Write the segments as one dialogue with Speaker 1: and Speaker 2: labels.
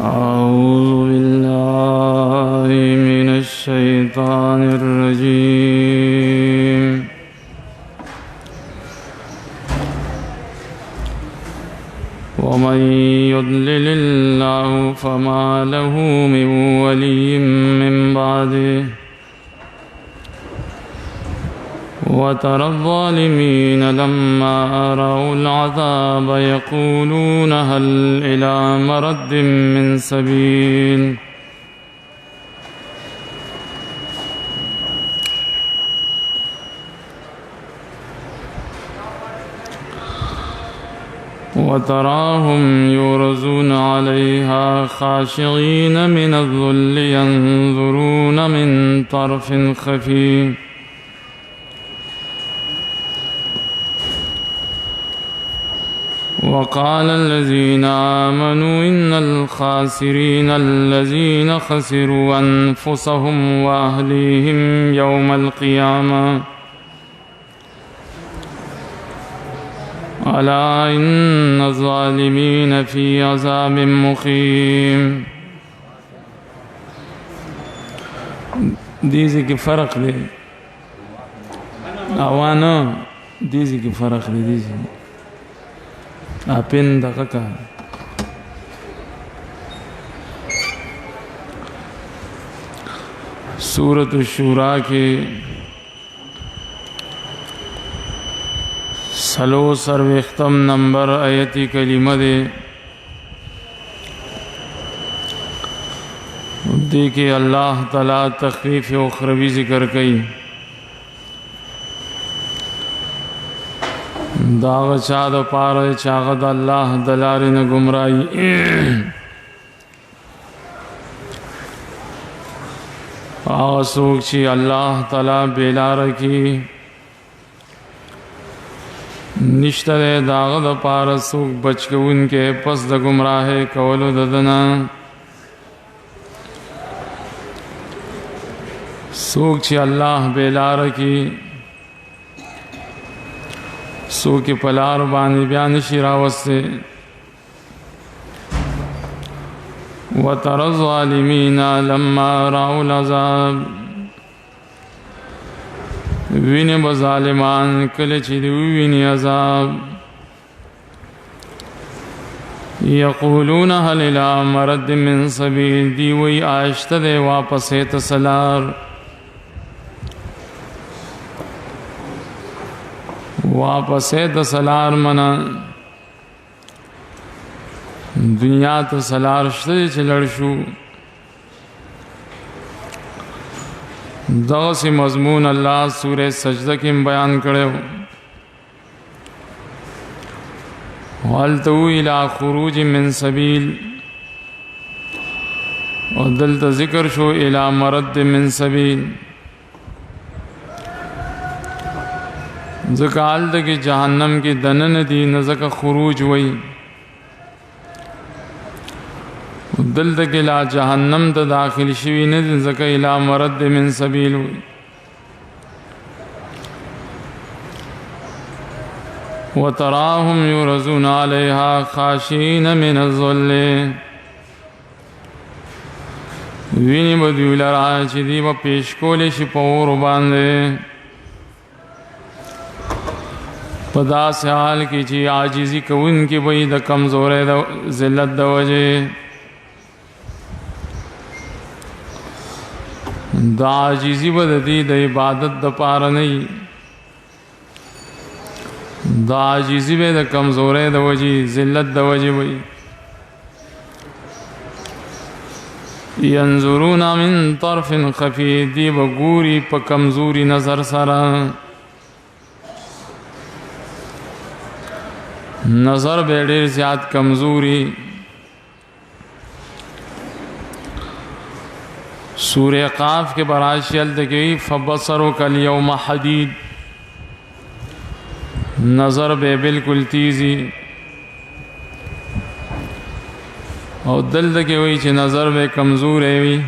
Speaker 1: أعوذ بالله من الشيطان الرجيم ومن يضلل الله فما له من ولي من بعده وترى الظالمين لما رأوا العذاب يقولون هل إلى مرد من سبيل وتراهم يعرضون عليها خاشعين من الذل ينظرون من طرف خفي وقال الذين آمنوا إن الخاسرين الذين خسروا أنفسهم وأهليهم يوم القيامة ألا إن الظالمين في عذاب مقيم. دیزی کی فرق دے اوانا دیزی کی فرق دے دیزی اپن دقیقا سورۃ الشورى کے سلو سروختم نمبر آیتی کلمہ دے دیکھے اللہ تعالیٰ تخفیف اخروی ذکر کئی داغ چاد پار چاغد اللہ دلارن گمرائی آسوک چی اللہ تعالیٰ بیلار کی نشتر داغد پار سوک بچ کے ان کے پس د گمراہ کولو ددنا سوک چی اللہ بیلار کی سوکی پلار بانی بیان شراوستے وَتَرَى الظَّالِمِينَ لَمَّا رَأَوُا الْعَذَابَ ویني بظالمان کله چې دی ویني عذاب یقولون هل الى مرد من سبیل دی وی آشته دی واپس تصلار واپس تصلار منا دنیا تصلار شته چې لړ شو دغسی مضمون اللہ سورہ سجدہ کی بیان کرے وَالْتَوْ إِلَىٰ خُرُوجٍ مِّن سَبِيلٍ اور دلتا ذکر شو إِلَىٰ مَرَدٍ مِّن سَبِيلٍ ذکا آلتا کی جہنم کی دنن دی نزکا خروج وئی دلتا کہ لا جہنم تا داخل شوی ندن زکا الى مرد من سبیل ہوئی وَتَرَاهُمْ يُعْرَضُونَ عَلَيْهَا خَاشِعِينَ مِنَ الذُّلِّ وینی بدوی لرا چی دی با پیشکولی شی پور باندے پدا سے حال کی چی عاجزی کون کی بئی دا کمزور ذلت دا وجہ دا عاجزی بددی دا عبادت دا پار نہیں دا عاجزی بے دا کمزور دا وجی ذلت دا وجی بئی ینظرون من طرف خفی دی بگوری پا کمزوری نظر سرا نظر بے دیر زیاد کمزوری سورہ قاف کے براشی الدگی فبصرک اليوم حدید نظر بے بالکل تیزی اور دل دگی ہوئی چھ نظر بے کمزور ہوئی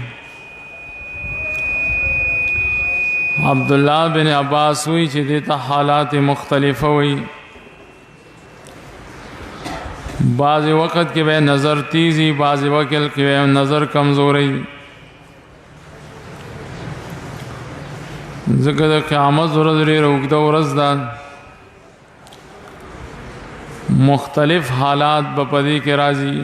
Speaker 1: عبداللہ بن عباس ہوئی چھ دیتا حالات مختلف ہوئی بعض وقت کې به نظر تیزی، بعض وقت کې به نظر کمزوري. ځکه د قیامت ورځ ډېره اوږده ورځ ده، مختلف حالات به په دې کې راځي.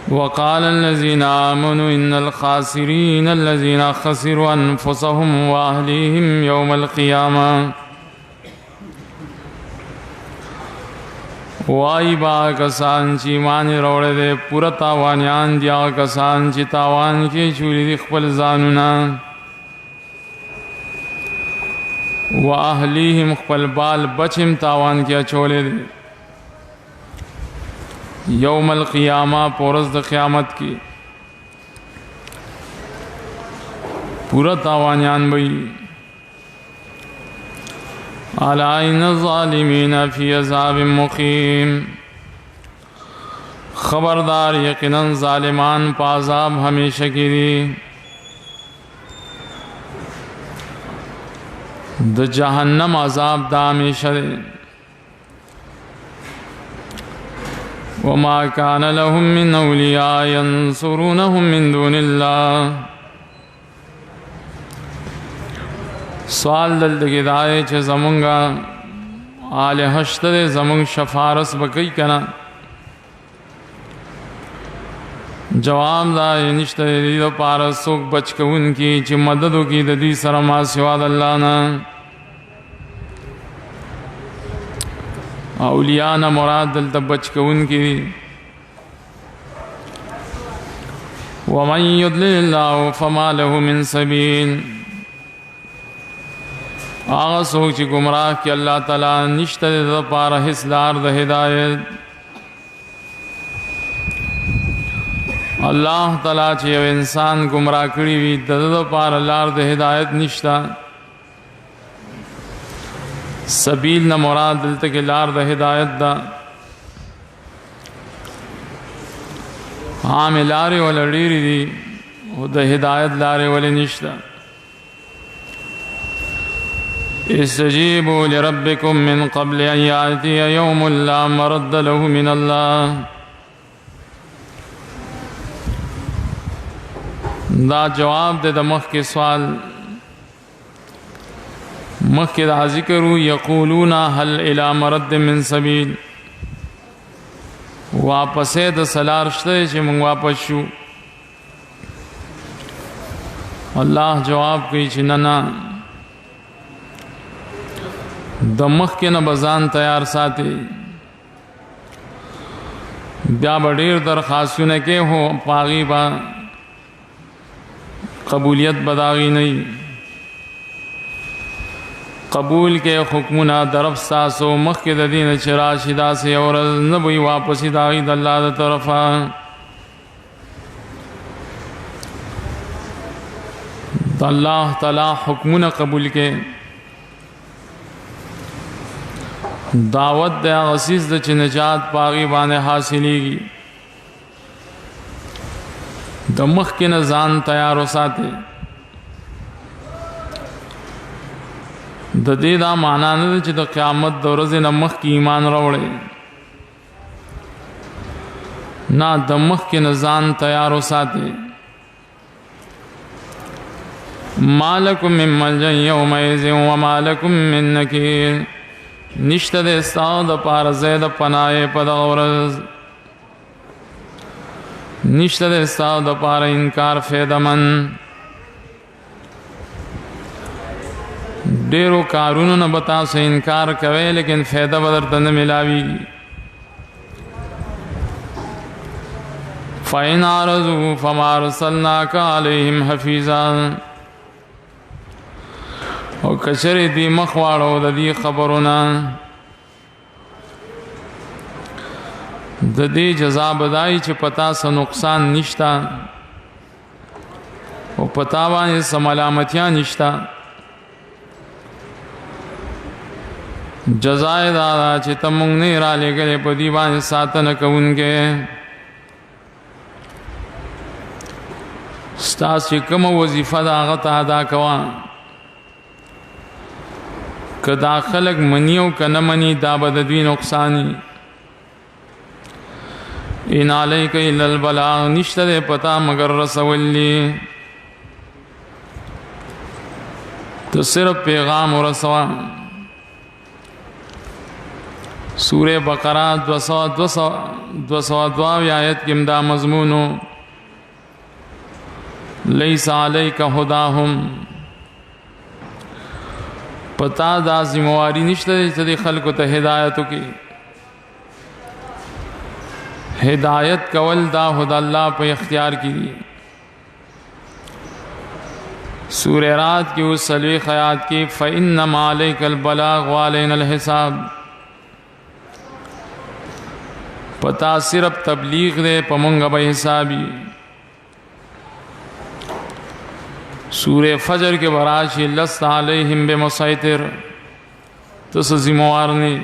Speaker 1: وقال الذين آمنوا إن الخاسرين الذين خسروا أنفسهم وأهليهم يوم القيامة. وای با کسان چې ایمان راوړی دی پوره تاوانیان دي هغه کسان چې تاوان کې چولی دي خپل ځانونه، و اهلیهم خپل بال بچم تاوان کې اچولی دی. یوم القیامه پورز د قیامت کې پورا تاوانیان بئی. الا ان الظالمین فی عذاب مقیم. خبردار یقینا ظالمان په عذاب همیشه کې دي. د جهنم عذاب دا همیشه دی. وما كان لهم من اولیاء ينصرونهم من دون الله. سوال دلته کې دا دی چې زمونږه الہ شته زمونږ شفارس به کوي که نه؟ جواب دا نشته د دې دپاره څوک بچ کوونکي چې مدد وکړي د دې سره ما سوا د الله نه. اولیاء نه مراد دلته بچ کوونکي دي. ومن یضلل الله فما له من سبیل. هغه څوک چې ګمراه کړي الله تعالی نشته د ده دپاره هېڅ لار د هدایت. الله تعالی چې یو انسان ګمراه کړي وي د ده دپاره لار د هدایت نشته. سبیل نه مراد دلته کې لار د هدایت ده. عام لارې ولا ډېرې دي خو د هدایت لارې ولې نشته. استجیبوا لربکم من قبل ان یأتی یوم لا مرد له من الله. دا جواب دے د مخکې سوال. مخکې دا ذکر یقولون هل الی مرد من سبیل. واپسې د سلار شته چې موږ واپس شو. الله جواب کوي چې نه نه، د مخکې نه به ځان تیار ساتي. بیا به ډېر درخواستونه کې هو په هغې به قبولیت به د هغې نه وي. قبول کې حکمونه درف ستاسو مخکې د دې نه چې راشي داسې یو ورځ نه به وي واپسې د هغې د الله د طرفه. د الله تعالی حکمونه قبول کې دعوت د هغه څیز ده چې نجات په هغې باندې حاصلېږي. د مخکې نه ځان تیار وساتئ. د دې دا معنا نه ده چې د قیامت د ورځې نه مخکې ایمان راوړئ. نه، د مخکې نه ځان تیار وساتئ. ما لکم من ملجأ یومئذ وما لکم من نکیر. نشته د ستاسو دپاره ځای د پناه په دغه ورځ. نشته د ستاسو دپاره انکار فایدهمند. ډېرو کارونو نه به تاسو انکار کوئ لیکن فایده به درته نه میلاویږي. فإن أعرضوا فما أرسلناك عليهم حفيظا. او کچرې دې مخ واړو د دې خبرونه د دې جزا بدای چې پتا څه نقصان نشته او پتا باندې څه ملامتیا نشته. جزای دا چې ته مونږ نه رالېږلې په دې باندې ساتنه کوونکی. ستاسو چې کومه وظیفه ده هغه ته ادا کوه. که دا خلق منی او که نمنی دا به د دوی نقصانی. ان علیک الا البلاغ، نشته دی پتا مگر رسولی، تو صرف پیغام ورسوا. سورہ بقرہ 202 آیت کم دا مضمونو لیس علیک ہداہم، پتا دا ذمواری نشته چې د خلکو ته هدایتو کی. ہدایت کول دا خدا اللہ پہ اختیار کی دی. سورہ رات کی اس سلویخ آیات کی فَإِنَّمَا عَلَيْكَ الْبَلَاغُ وَعَلَيْنَا الْحِسَابُ، پتا صرف تبلیغ دے پمنگا بے حسابی. سورہ فجر کے براشی لست علیہم بمسیطر، تس ذموار نے.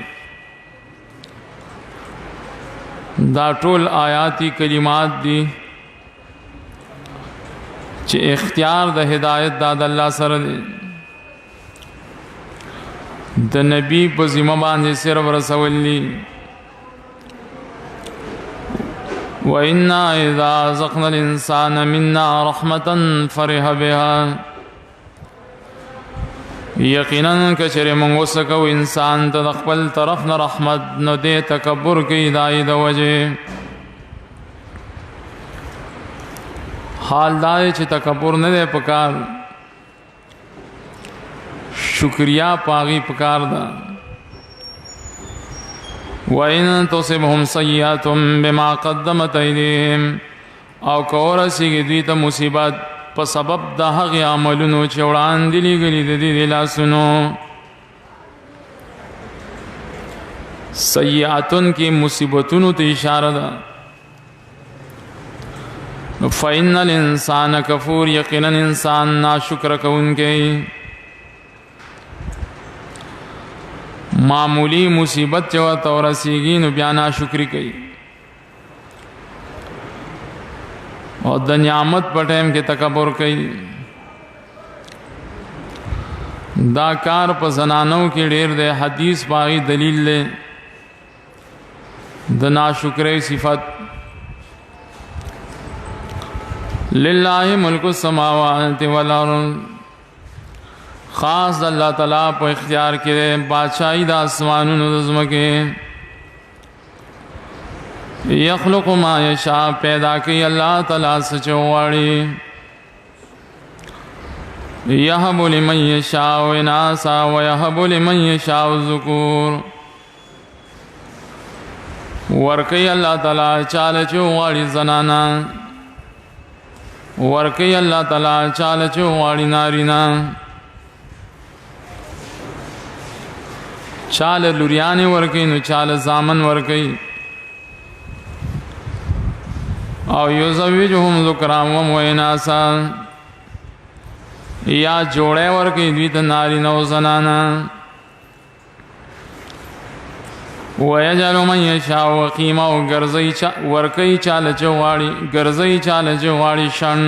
Speaker 1: دا ټول آیاتی کلمات دی چې اختیار د هدایت د الله سره دی. د نبی په ذمہ باندې صرف رسولی. وَإِنَّا إِذَا أَذَقْنَا الْإِنسَانَ مِنَّا رَحْمَةً فَرِحَ بِهَا، یقیناً کچر منگوسکو انسان تا دخپل طرف نا رحمت نو دے تکبر کی دائی دا وجہ. حال دائی چھ تکبر ندے پکار، شکریہ پاغی پکار دا. وَإِن تُصِبْهُمْ سَيِّئَةٌ بِمَا قَدَّمَتْ أَيْدِيهِمْ، او کورسی کی دوی تا مصیبت په سبب د هغې عملونو چې وړاندې لېږلي د دې د لاسونو. سیئاتن کې مصیبتونو ته اشاره ده. فإن الانسان کفور، یقینا انسان ناشکر کوونکی. معمولی مصیبت چې ورته ورسېږي نو بیا ناشکري کوي، اور د نعمت په ټیم کې تکبر کوي. دا کار په زنانو کې ډېر دی. حدیث باغی دلیل دی د ناشکرۍ صفت. للہ ملک السماوات والارض، خاص د اللہ تعالیٰ په اختیار کې دی بادشاہی د اسمانونو د ځمکې. یخلق ما یشاء، پیدا کی اللہ تعالیٰ سچو واڑی. یہب لمن یشاء اناسا ویہب لمن یشاء الذکور، ورکی اللہ تعالیٰ چال چو واڑی زنانا، ورکی اللہ تعالیٰ چال چو واڑی نارینا. چال لوریانی ورکی نو چال زامن ورکی. او یزوجهم ذکران و اناسا، یا جوڑے ورکی دوی ته نارینه او زنانا. ویجعل من یشاء عقیما، او ورکی چاله چې غواړي، ګرځي چاله چې غواړي شڼ.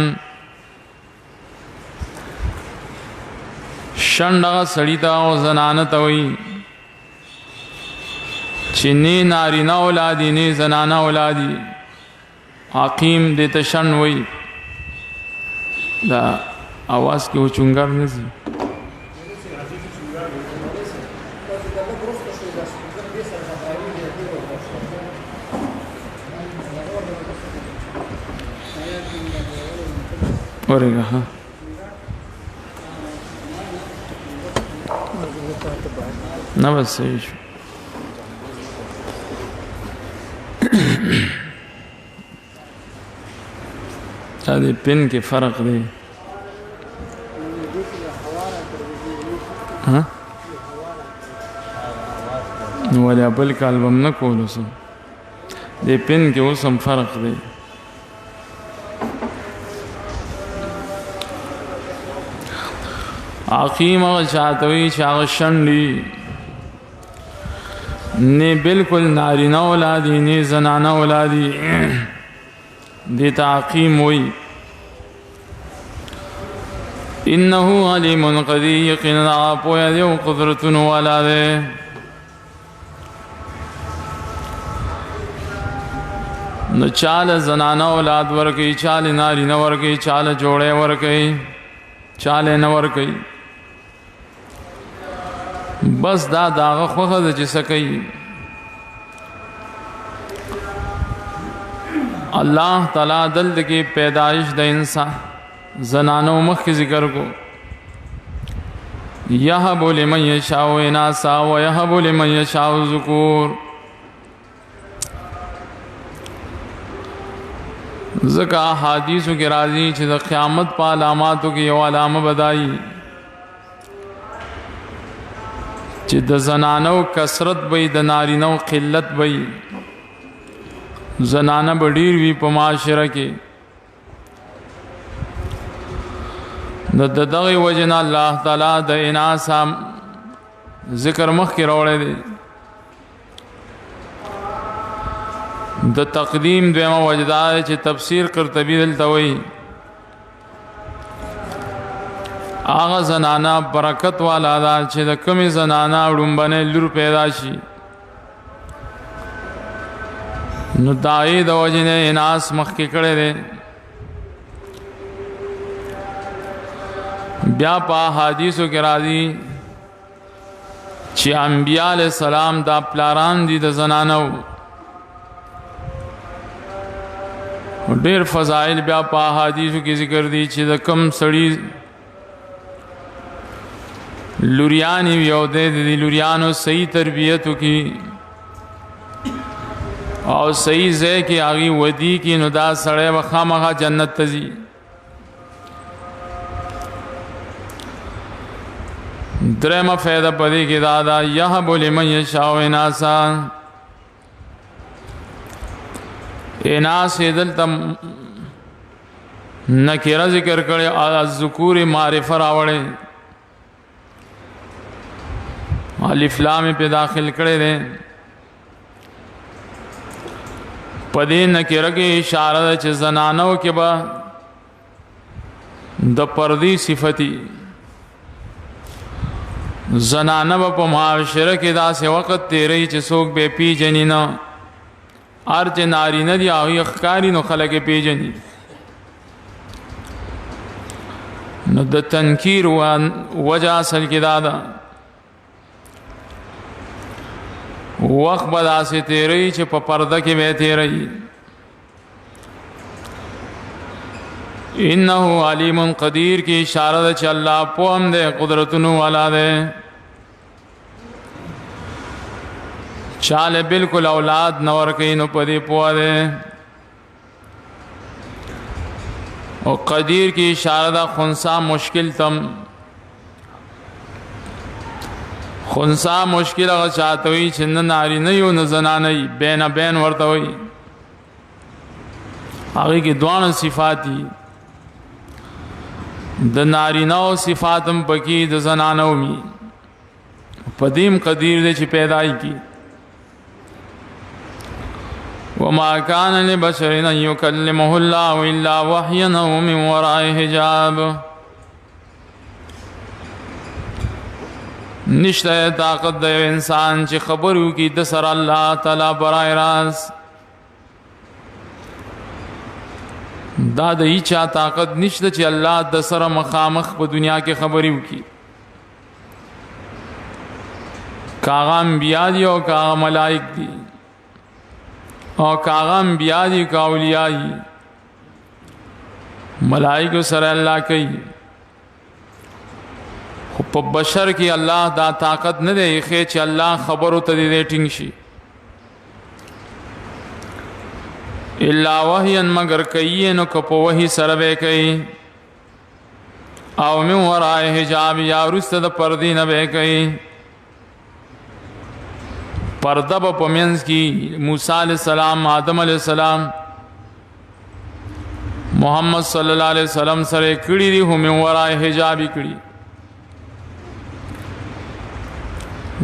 Speaker 1: شڼ هغه سړي ته او زنانه ته وایي چې نه نارینه اولادي نه زنانه اولادي. حکیم دیتا شن وی. دا آواز کی وہ چنگر نزی اورے گا. ہاں نا بس صحیح شو. دې پن کې فرق دی. ها نو ولې بل کالبم نه کولو سم دې پن کې اوس هم فرق دی. عقیم هغه چاته وي چې هغه شنډي نه بالکل نارینه اولادي نه زنانه اولادي دیتا عقیم وی. انه علیم قدیر یقینا پویا دی او قدرتونو والا دی. نو چاله زنانه اولاد ورکي، چاله نارینه ورکي، چاله جوړه ورکي، چاله نه ورکي. بس دا داغه خوخه د چې سکی الله تعالی دل کې پیدائش د انسان زنانو مخ ذکر کو یهب لمن یشاء اناثا ویهب لمن یشاء ذکور. ذکا حدیثو کې راځي چې د قیامت په علاماتو کې یو علامه بدایي چې د زنانو کثرت وي د نارینو قلت وي. زنانه به ډېر وي په معاشره کې. د دغه وجه نه الله تعالی د اناث ذکر مخکې راوړی دی. د تقدیم دویمه وجه دا چې تفسیر قرطبي دلته وایي هغه زنانه برکت والا ده چې د کمې زنانه ړومبنۍ لور پیدا شي نو دای د وجه نه اناث مخکې کړی دی. بیا په حدیثو کې راځي چې انبیاء علیہ السلام دا پلاران دي د زنانو. ډېر فضائل بیا په حدیثو کې ذکر دي چې د کم سړي لوریانی یو د لوریانو صحیح تربیت کی او صحیح ځای کې هغه ودی کې نو دا سړی به خامخا جنت ته ځي. درېمه فایده پدې کې دا ده یهب لمن یشاء اناثا. اناث دلته نکره ذکر کړي الذکور معرفه راوړي الف لام په داخل کړي دي. پدې نکره کې اشاره ده چې زنانو کې به د پردي صفتی زنانه به په معاشره کې داسې وخت تیری چې څوک به پیژني نه. هر چې نارینه دي هغوی ښکاري نو خلک یې پیژني. نو د تنکیر وجه اصل کې دا ده وخت به داسې تیری چې په پرده کې به تیری. انه علیم قدیر کی اشاره ده چې الله پوه هم دی قدرتونو والا دی. چاله بالکل اولاد نه ورکوي نو په دې پوه دی. او قدیر کی اشاره ده خنثی مشکل تم خنثی مشکل هغه چاته وي چې نه نارینه یو نه زنانه وي بین بین ورته وي. هغې کې دواړه صفات دي د نارینهو صفات هم پکې د زنانو وي. په دې هم قدیر دی چې پیدا یې کړي. وما كان لبشر ان يكلمه الله الا وحيا او من وراء حجاب. نشته طاقت د انسان چې خبرو کی د سر الله تعالی برای راست. دا د هیچا طاقت نشته چې الله د سره مخامخ په دنیا کې خبرې وکړي. کاغه انبیا دي او کاغه ملائک دي او کاغه انبیا دي که اولیاء دي. ملائکو سره الله کوي خو په بشر کې الله دا طاقت نه دی ایښی چې الله خبرو ته دې ټینګ شي. الا وحیا مگر کوي نو که په وحي سره به کوي او من وراء حجاب یا وروسته د پردې نه به کوي. پرده به په منځ کې موسی علیه السلام آدم علیه السلام محمد صلی الله علیه وسلم سره کړي دي خو من وراء حجاب یې کړي.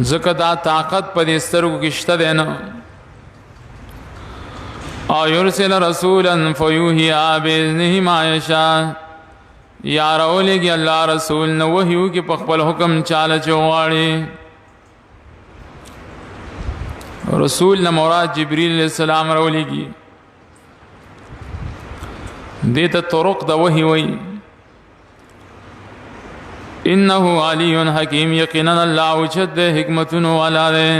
Speaker 1: ځکه دا طاقت په دې سترګو کې شته دی نه. او یرسل رسولا فیوحی بإذنه ما یشاء. یا راولېږي الله رسول نو وحی وکړي په خپل حکم چاله چې وغواړي. رسول نه مراد جبريل علیہ السلام راولېږي. دې ته طرق د وحی وایي. انه علی حکیم، یقینا الله اوچت دی، حکمتونو والا دی.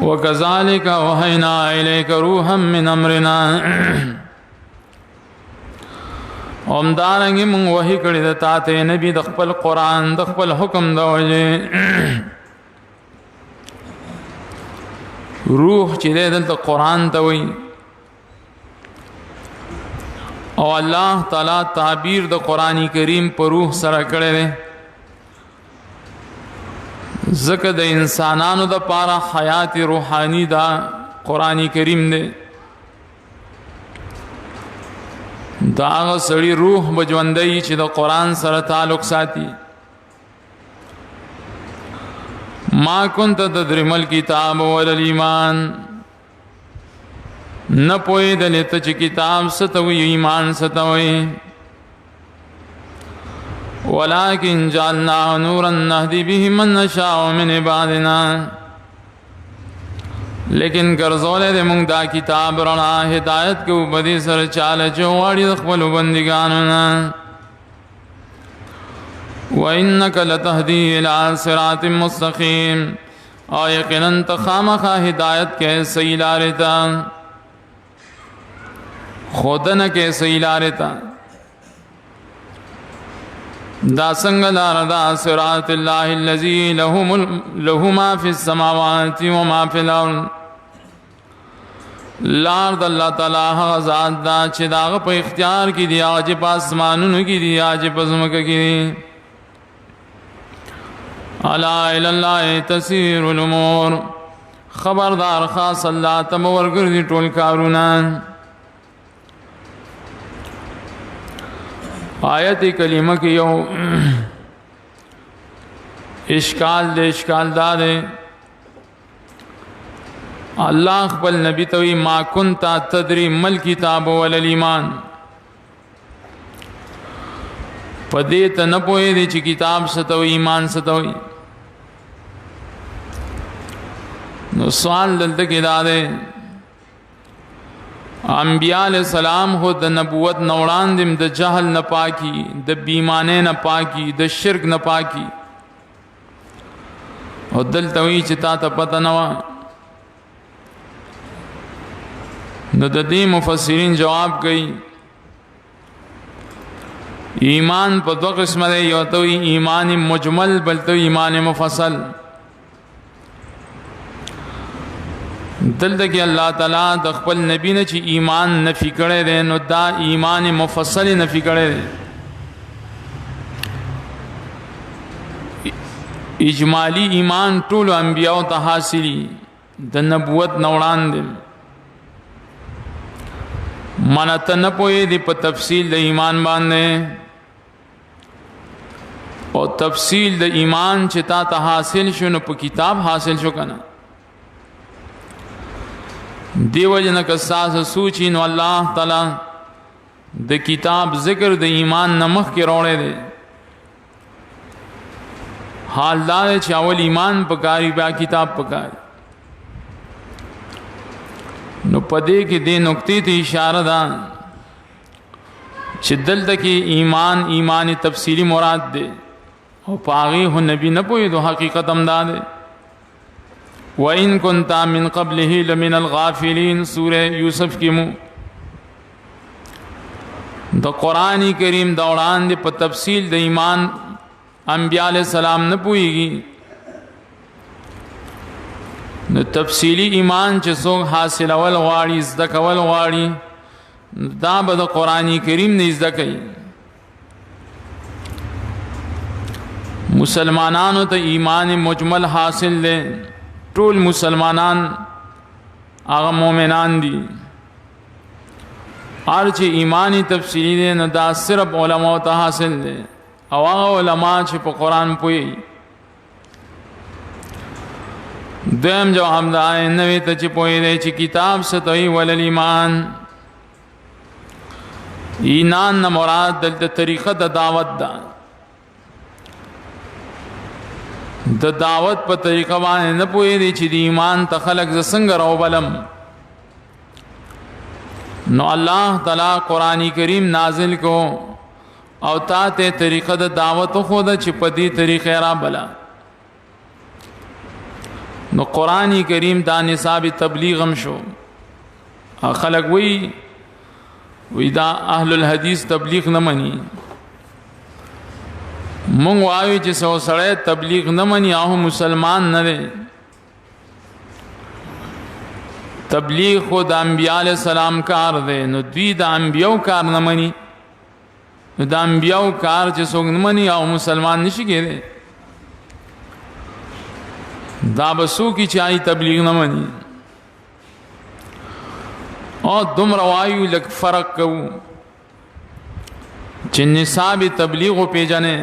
Speaker 1: وکذالک اوحینا الیک روحا من امرنا، همدارنګه موږ وحی کړی د تا ته نبی د خپل قرآن د خپل حکم د وجې. روح چې دی دلته قرآن ته وایي، او الله تعالی تعبیر د قرآن کریم په روح سره کړی دی. ځکه د انسانانو د پاره حیات روحانی دا قرآن کریم دی. دا هغه سړی روح بجوندی چې د قرآن سره تعلق ساتي. ما كنت تدري ما الكتاب ولا الایمان، نه پوهېدلې ته چې کتاب ستوي ایمان ستوي. ولكن جعلناه نورا نهدي به من نشاء من عبادنا، لیکن ګرځولې دې موږ دا کتاب رڼا هدایت کوو بدې سره چاله چې غواړي د خپلو بندګانو نه. وإنك لتهدي إلى صراط مستقيم، او یقینا ته خامخا هدایت کې صحیح لارې ته، خودنه کې صحیح لارې ته. دا څنګه لار دا صراط الله الذي له ما في السماوات وما في الارض. لار د الله تعالی هغه ذات دا چې دا په اختیار کې دی، هغه چې په اسمانونو کې دی، هغه چې په ځمکه کې دی. الا الى الله تسير الامور، خبردار خاص الله ته ورګرځي ټول کارونه. آیت کریمه کې یو اشکال دا دی. الله خپل نبی ته وی ما كنت تدري ما الكتاب ولا الایمان، پدې ته نه پوهېدې چې کتاب ستوي ایمان ستوي. نو سوال دلته کې دا دی، انبیاء علیہ السلام خو د نبوت نه وړاندې د جهل نه پاکي، د بیمانه نه پاکي، د شرک نه پاکي. او دلته وی چې تا ته پته نه وه. نو د دې مفسرین جواب کوي ایمان په دوه قسمه دی، یو ته وی ایمان مجمل، بل ته ایمان مفصل. دلته کې الله تعالی د خپل نبی نه چې ایمان نفي کړی دی، نو دا ایمان مفصل نفي کړی دی. اجمالی ایمان ټول انبیاء ته حاصلي د نبوت نه وړاندې. مانا ته نه پوهېدې په تفصیل د ایمان باندې، او تفصیل د ایمان چې تا ته حاصل شو نو په کتاب حاصل شو کنه. دیو جن که ساس سوچی نو الله تعالی د کتاب ذکر د ایمان نمخ کې روړې دي. حال دا چې اول ایمان پکاري بیا کتاب پکاري. نو پدې کې دې نقطې ته اشاره ده چې دلته کې ایمان تفصیلی مراد ده، او پاغي هو نبی نه پوي دو حقیقت هم ده. وَإِن كُنْتَ مِن قَبْلِهِ لَمِنَ الْغَافِلِينَ سورہ یوسف کې مو د قرآن کریم د وړاندې په تفصیل د ایمان انبیاء علیہ السلام نه پوهیږي. نو تفصیلی ایمان چې څوک حاصلول غواړي، زده کول غواړي، دا به د قرآن کریم نه زده کوي. مسلمانانو ته ایمان مجمل حاصل دی، ټول مسلمانان هغه مؤمنان دي. هر چې ایمانی تفصیلی دی نو دا صرف علماء ته حاصل دی، او هغه علما چې په قرآن پوهي. دویم جواب دا نوې ته چې پوهېدی چې کتاب ستوي ولل ایمان، ایمان نه مراد دلته طریقه د دعوت ده. د دعوت په طریقه باندې نه پوهېږي چې د ایمان ته خلق ز څنګه راوبلم. نو الله تعالی قرآن کریم نازل کو او تا ته طریقه د دعوت خو ده چې په دې طریقې را بلا. نو قرآن کریم دا نصاب تبلیغ هم شو. خلق وی دا اهل الحدیث تبلیغ نه مني. مونږ وایو چې څو سړی تبلیغ نه مني هغه مسلمان نه دی. تبلیغ خو د انبیاء علیہ السلام کار دی. نو دوی د انبیاء کار نه مني. نو د انبیاء کار چې څوک نه مني هغه مسلمان نشي کېدی. دا به څوک چې هغه تبلیغ نه مني. او دومره وایو لږ فرق کوو چې نصاب تبلیغ پیژنې.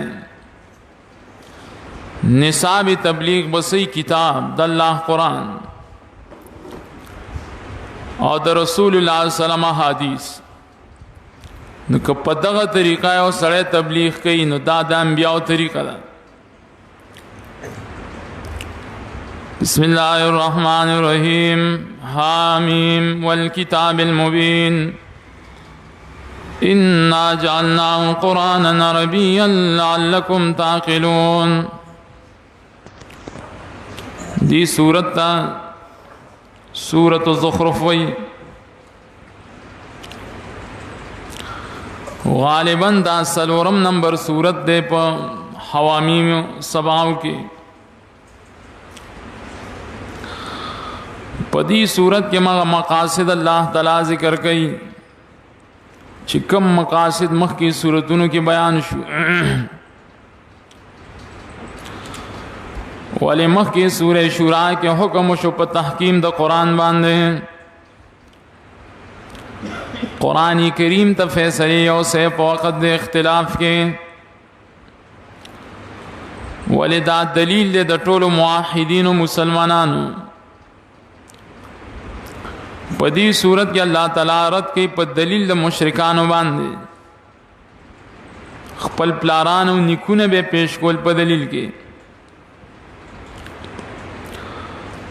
Speaker 1: نصاب تبلیغ بسې کتاب د الله قرآن او د رسول الله صلی الله علیه وسلم حدیث. نو که په دغه طریقه یو سړی تبلیغ کوي نو دا د انبیاء طریقه ده. بسم الله الرحمن الرحیم. حامیم والکتاب المبین انا جعلناه قرآنا عربیا لعلکم تعقلون. دی سورت تا سورت الزخرف وی. غالباً دا سلورم نمبر سورت دے پا حوامیم سباو کی. پدی صورت کے مقاصد اللہ تعالی ذکر کئی چې کم مقاصد مخ کی صورتونو کی بیان شو. ولی مخ کی سورہ شورا کے حکم شو په تحکیم د قرآن باندې. قرآن کریم ته فیصله او سے په وخت د اختلاف کې ولی دا دلیل د ټولو موحدین و مسلمانانو. په دې صورت کې الله تعالی رد کوي په دلیل د مشرکانو باندې. خپل پلارانو نیکونه به پیش کول په دلیل کې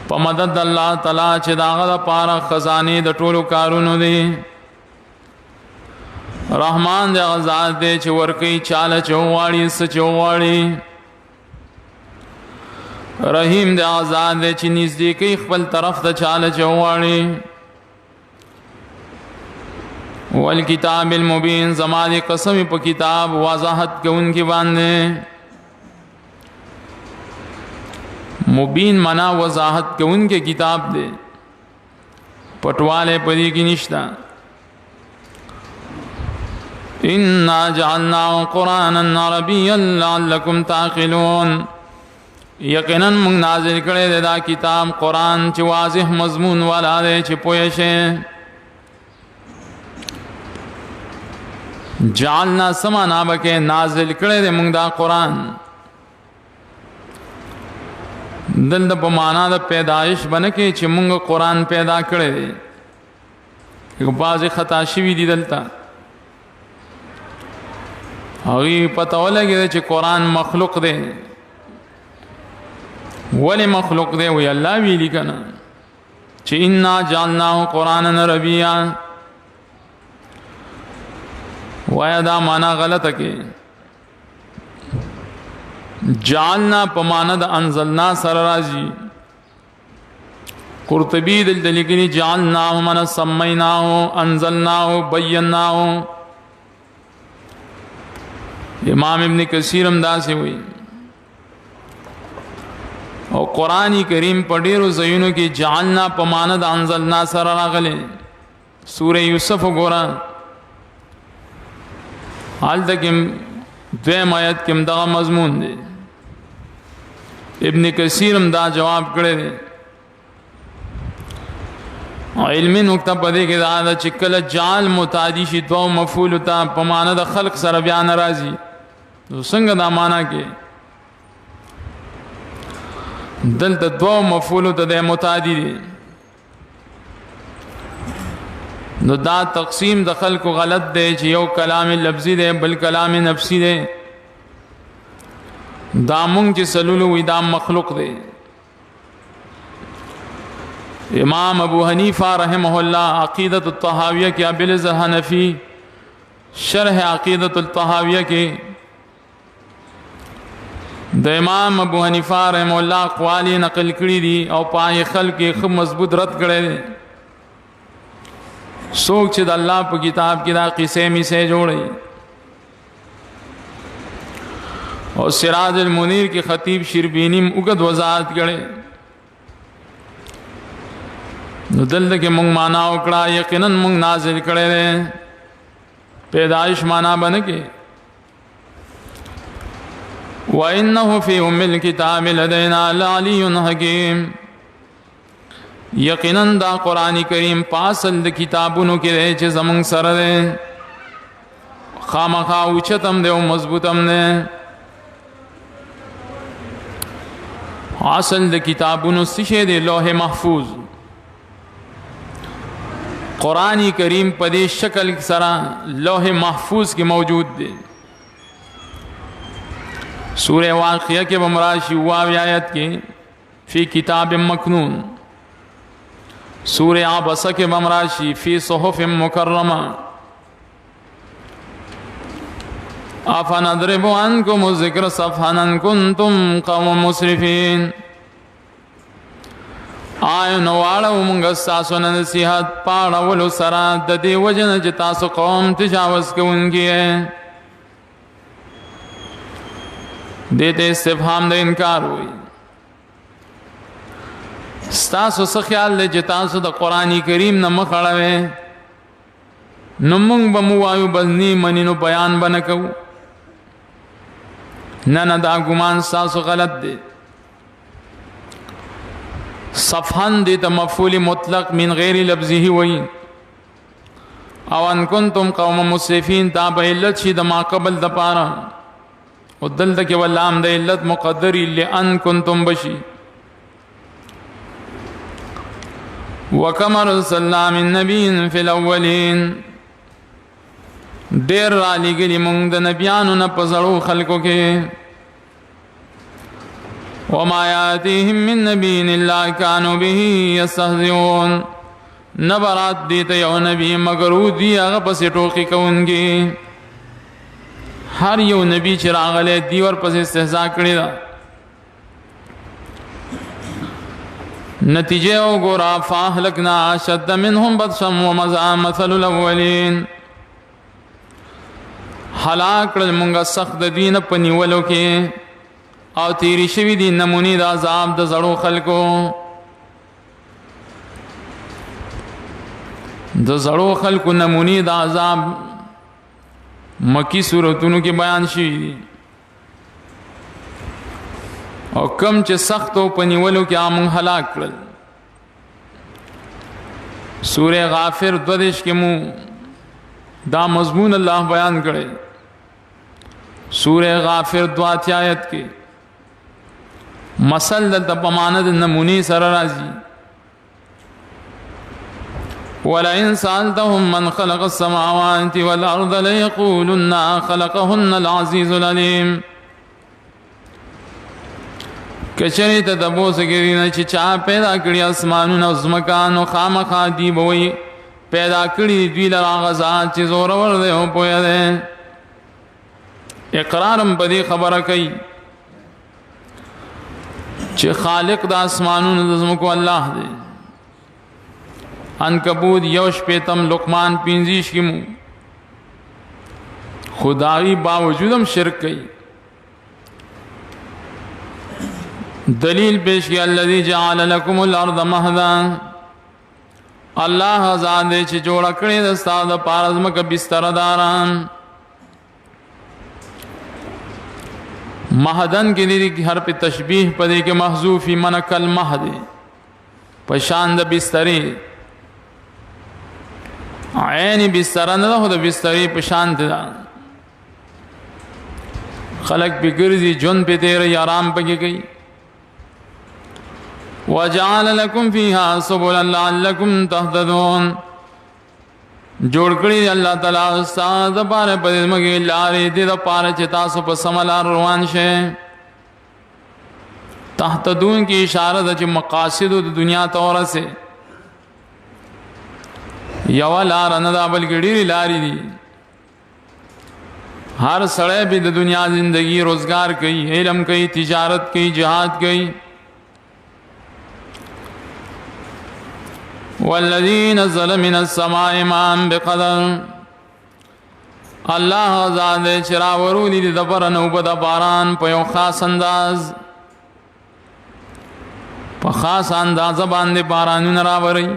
Speaker 1: په مدد الله تعالی چې داغه د پاره خزانه د ټولو کارونو دي. رحمان دې غزاد دې چې ورکی چاله چوواړي سچوواړي. رحیم دې آزاد دې چې نږدې کوي خپل طرف ته چاله چوواړي. والکتاب المبین زما دې قسم په کتاب وضاحت کوونکی باندې. مبین منا وضاحت کوونکی کتاب دے. پټواله پدې کې نشتا. انا جعلناه قرانا عربيا لعلكم تعقلون. یقینا موږ نازل کړی دا کتاب قرآن چې واضح مضمون والا دی چې پوه شئ. جعلنا سمانا بکې نازل کړی دی موږ دا قرآن. دلته په معنا د پیدایش باندې کې چې موږ قرآن پیدا کړی دی. یو بعضې خطا شوي دي دلته. هغوی پته ولګېده چې قرآن مخلوق دی. ولې مخلوق دی؟ وی الله ویلي که نه چې انا جعلناه قرآنا عربیا. وایا دا معنا غلطه کې. جعلنا پمانا د انزلنا سر راځي. قرطبی دلته لیکلي جعلناه من سمیناه انزلناه بیناه. امام ابن کثیر هم داسې وایي. او قرآن کریم په ډېرو ځایونو کې جعلنا پمانا د انزلنا سره راغلی. سوره یوسف وګوره هلته کې دویم آیت کې هم دغه مضمون دی. ابن کثیر هم دا جواب کړی دی. علمي نکته په دې کې دا ده چې کله جعل متعدي شي دوه مفعول ته په معنا د خلق سره بیا نه راځي. نو څنګه دا معنا کې دلته دوه مفعول ته د متعدي دي. نو دا تقسیم د خلکو غلط دی چې یو کلام لفظي دی بل کلام نفسي دی. دا مونږ چې سلولو وی دا مخلوق دی. امام ابو حنیفہ رحمه الله عقیدۃ الطحاویہ کې ابل حنفی شرح عقیدۃ الطحاویہ کې د امام ابو حنیفہ رحمه الله اقوال نقل کړي دي او پای خلک یې خو مضبوط رد کړي دي. څوک چې د الله په کتاب کې دا قصې میسه جوړي او سراج المنیر کې خطیب شربینی وګد وضاحت کړي. نو دلته کې مونږ معنا وکړه یقینا مونږ نازل کړي دي. پیدائش معنا باندې کې وَإِنَّهُ فِي أُمِّ الْكِتَابِ لَدَيْنَا لَعَلِيٌّ حَكِيمٌ. یقینا دا قرآن کریم پاسل د کتابونو کې دی چې زمونږ سره دی. خامخا اوچتم دی او مضبوطم دی. اصل د کتابونو څه دی؟ لوح محفوظ. قرآن کریم په دې شکل سره لوح محفوظ کې موجود دی. سورہ واقعہ کے بمراشی واوی آیت کے فی کتاب مکنون. سورہ عبسہ کے بمراشی فی صحف مکرمہ. افنضرب عنکم الذکر صفحا ان کنتم قوم مسرفین. آیا نواړو مونږ ستاسو نه نصیحت پاړولو سره د دې وجه نه چې تاسو قوم تجاوز کوونکي یې. دیتے استفهام د انکار ہوئی. ستاسو څه خیال دی چې تاسو د قرآن کریم نه مخ اړوئ نو موږ به مو وایو بس نی مني نو بیان به نه کوو. نه نه دا ګمان ستاسو غلط دی. صفحن دی ته مفعول مطلق من غیر لفظه وی او ان کنتم قوم مسرفین دا به علت شي د ما قبل د پاره او دلته کې ولام د علت مقدری لئن کنتم بشي. وکم ارسلنا من نبی فی الاولین. ډیر را لېږلي مونږ د نبیانو نه په زړو خلکو کې. وما یاتیهم من نبی الا کانوا به یستهزئون. نبرات دیته یو نبی مگر دی هغه پسې ټوکې کوونکي. هر یو نبی چې راغلی دی ور پسې استهزاء کړی دا. نتیجه وګوره فاهلکنا اشد منهم بطشا ومضى مثل الاولین. هلاک کړل مونږه سخت د دین په نیولو کې او تیری شوي دي نمونې د عذاب د زړو خلکو. د زړو خلکو نمونې د عذاب مکی صورتونو کې بیان شوي دي او کم چې سختو په نیولو کې موږ هلاک کړل. سورہ غافر 22 کې مو دا مضمون الله بیان کړي. سورہ غافر 2 آیت کې مثل د پمانه د نمونې سره راځي. ولئن سألتهم من خلق السماوات والأرض ليقولن خلقهن العزيز العليم. کچری ته د بوس ګرینه چې چا پیدا کړی اسمانونه او زمکانو خامخا دی بوي پیدا کړی دوی لرا غزا چې زور ور دی او پوهه ده. اقرارم بدی خبره کوي چې خالق د اسمانونو د زمکو الله دی. عنکبوت یوش پیتم لقمان 25 کی مو خدای باوجودم شرک کئی. دلیل پیش کی الذی جعل لکم الارض مهدا. الله ذات دې چې جوړ کړی د ستاسو پاره ځمکه بستر داران. مهدن کې دې هر په تشبیه پدې کې محذوفی منکل مهد پشان د بسترې. عین بستر نه ده د بسترې پشان ده. خلق به ګرځي جون په تیر آرام پکې کوي. وجعل لكم فيها سبلا لعلكم تهتدون. جوړ کړی الله تعالی استاد باندې په دې مګي لارې دې د پاره چې تاسو په سملار روان شئ تحتدون کی اشاره د مقاصد د دنیا تور سے یو لار نه دا بل ګډيري لارې دي ہر سړی به د دنیا زندگی روزگار کوي علم کوي تجارت کوي جهاد کوي والذي نزل من السماء ماء بقدر الله ذات چراورونی د برنو بد باران په یو خاص انداز په خاص انداز باندې بارانونه راوري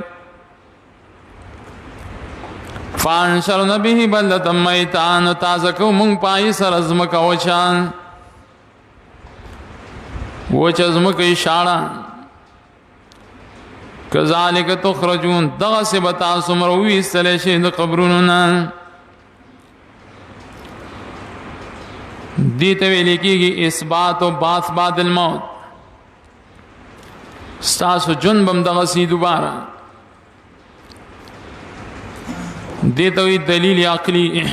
Speaker 1: فانشرنا به بلدة میتان تازکو مونږ پای سر ازمکه وچان وچ ازمکه اشاره کذالک تخرجون دغه سبتا سمروي استل شي د قبرونو دي ته ویل کېږي اثبات او باث بعد الموت ستاسو جنبم دغه سي دوباره دیتا ہوئی دلیل عقلی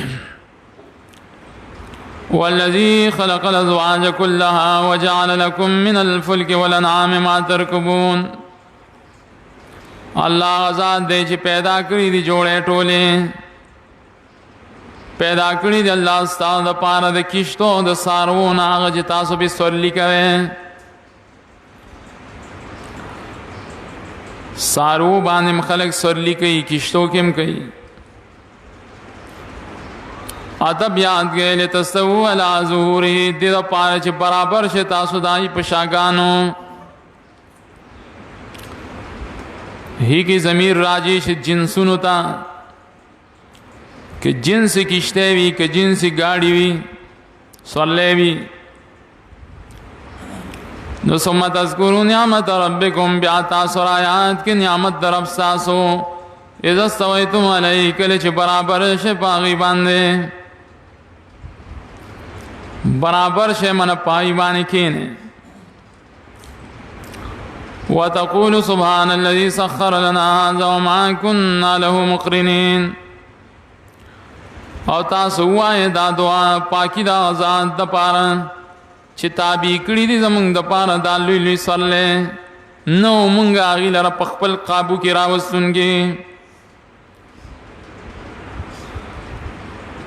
Speaker 1: والذی خلق الازواج كلها وجعل لكم من الفلك والانعام ما ترکبون اللہ آزاد دے چی پیدا کری دی جوڑے ٹولے پیدا کری دی اللہ استاد دا پارا دا کشتو دا سارون آغا جی تاسو بھی سولی کرے سارو باندې مخلق سولی کئی کشتو کم کئی ادب یاد گئے لتستوو علی ظهوره دې د پاره چې برابر شي تاسو دای په شاګانو هی کی ضمیر راجی شي جنسونو تا کہ جنس کشته وی کہ جنس گاڑی وی صلی وی نو ثم تذکروا نعمت ربکم بیا تاسو آیات کی نعمت در افساسو اذا استویتم علی کله چې برابر شي پاغي باندې برابر شے من پائی بانے کینے وَتَقُولُ سُبْحَانَ الَّذِي سَخَّرَ لَنَا هَذَا وَمَا كُنَّا لَهُ مُقْرِنِينَ او تاسو وایې دا دعا پاکی دا ذات د پاره چې تابع کړی دي زمونږ د پاره دا لوی لوی صلی نو مونږ هغې لره په خپل قابو کې راوستونکي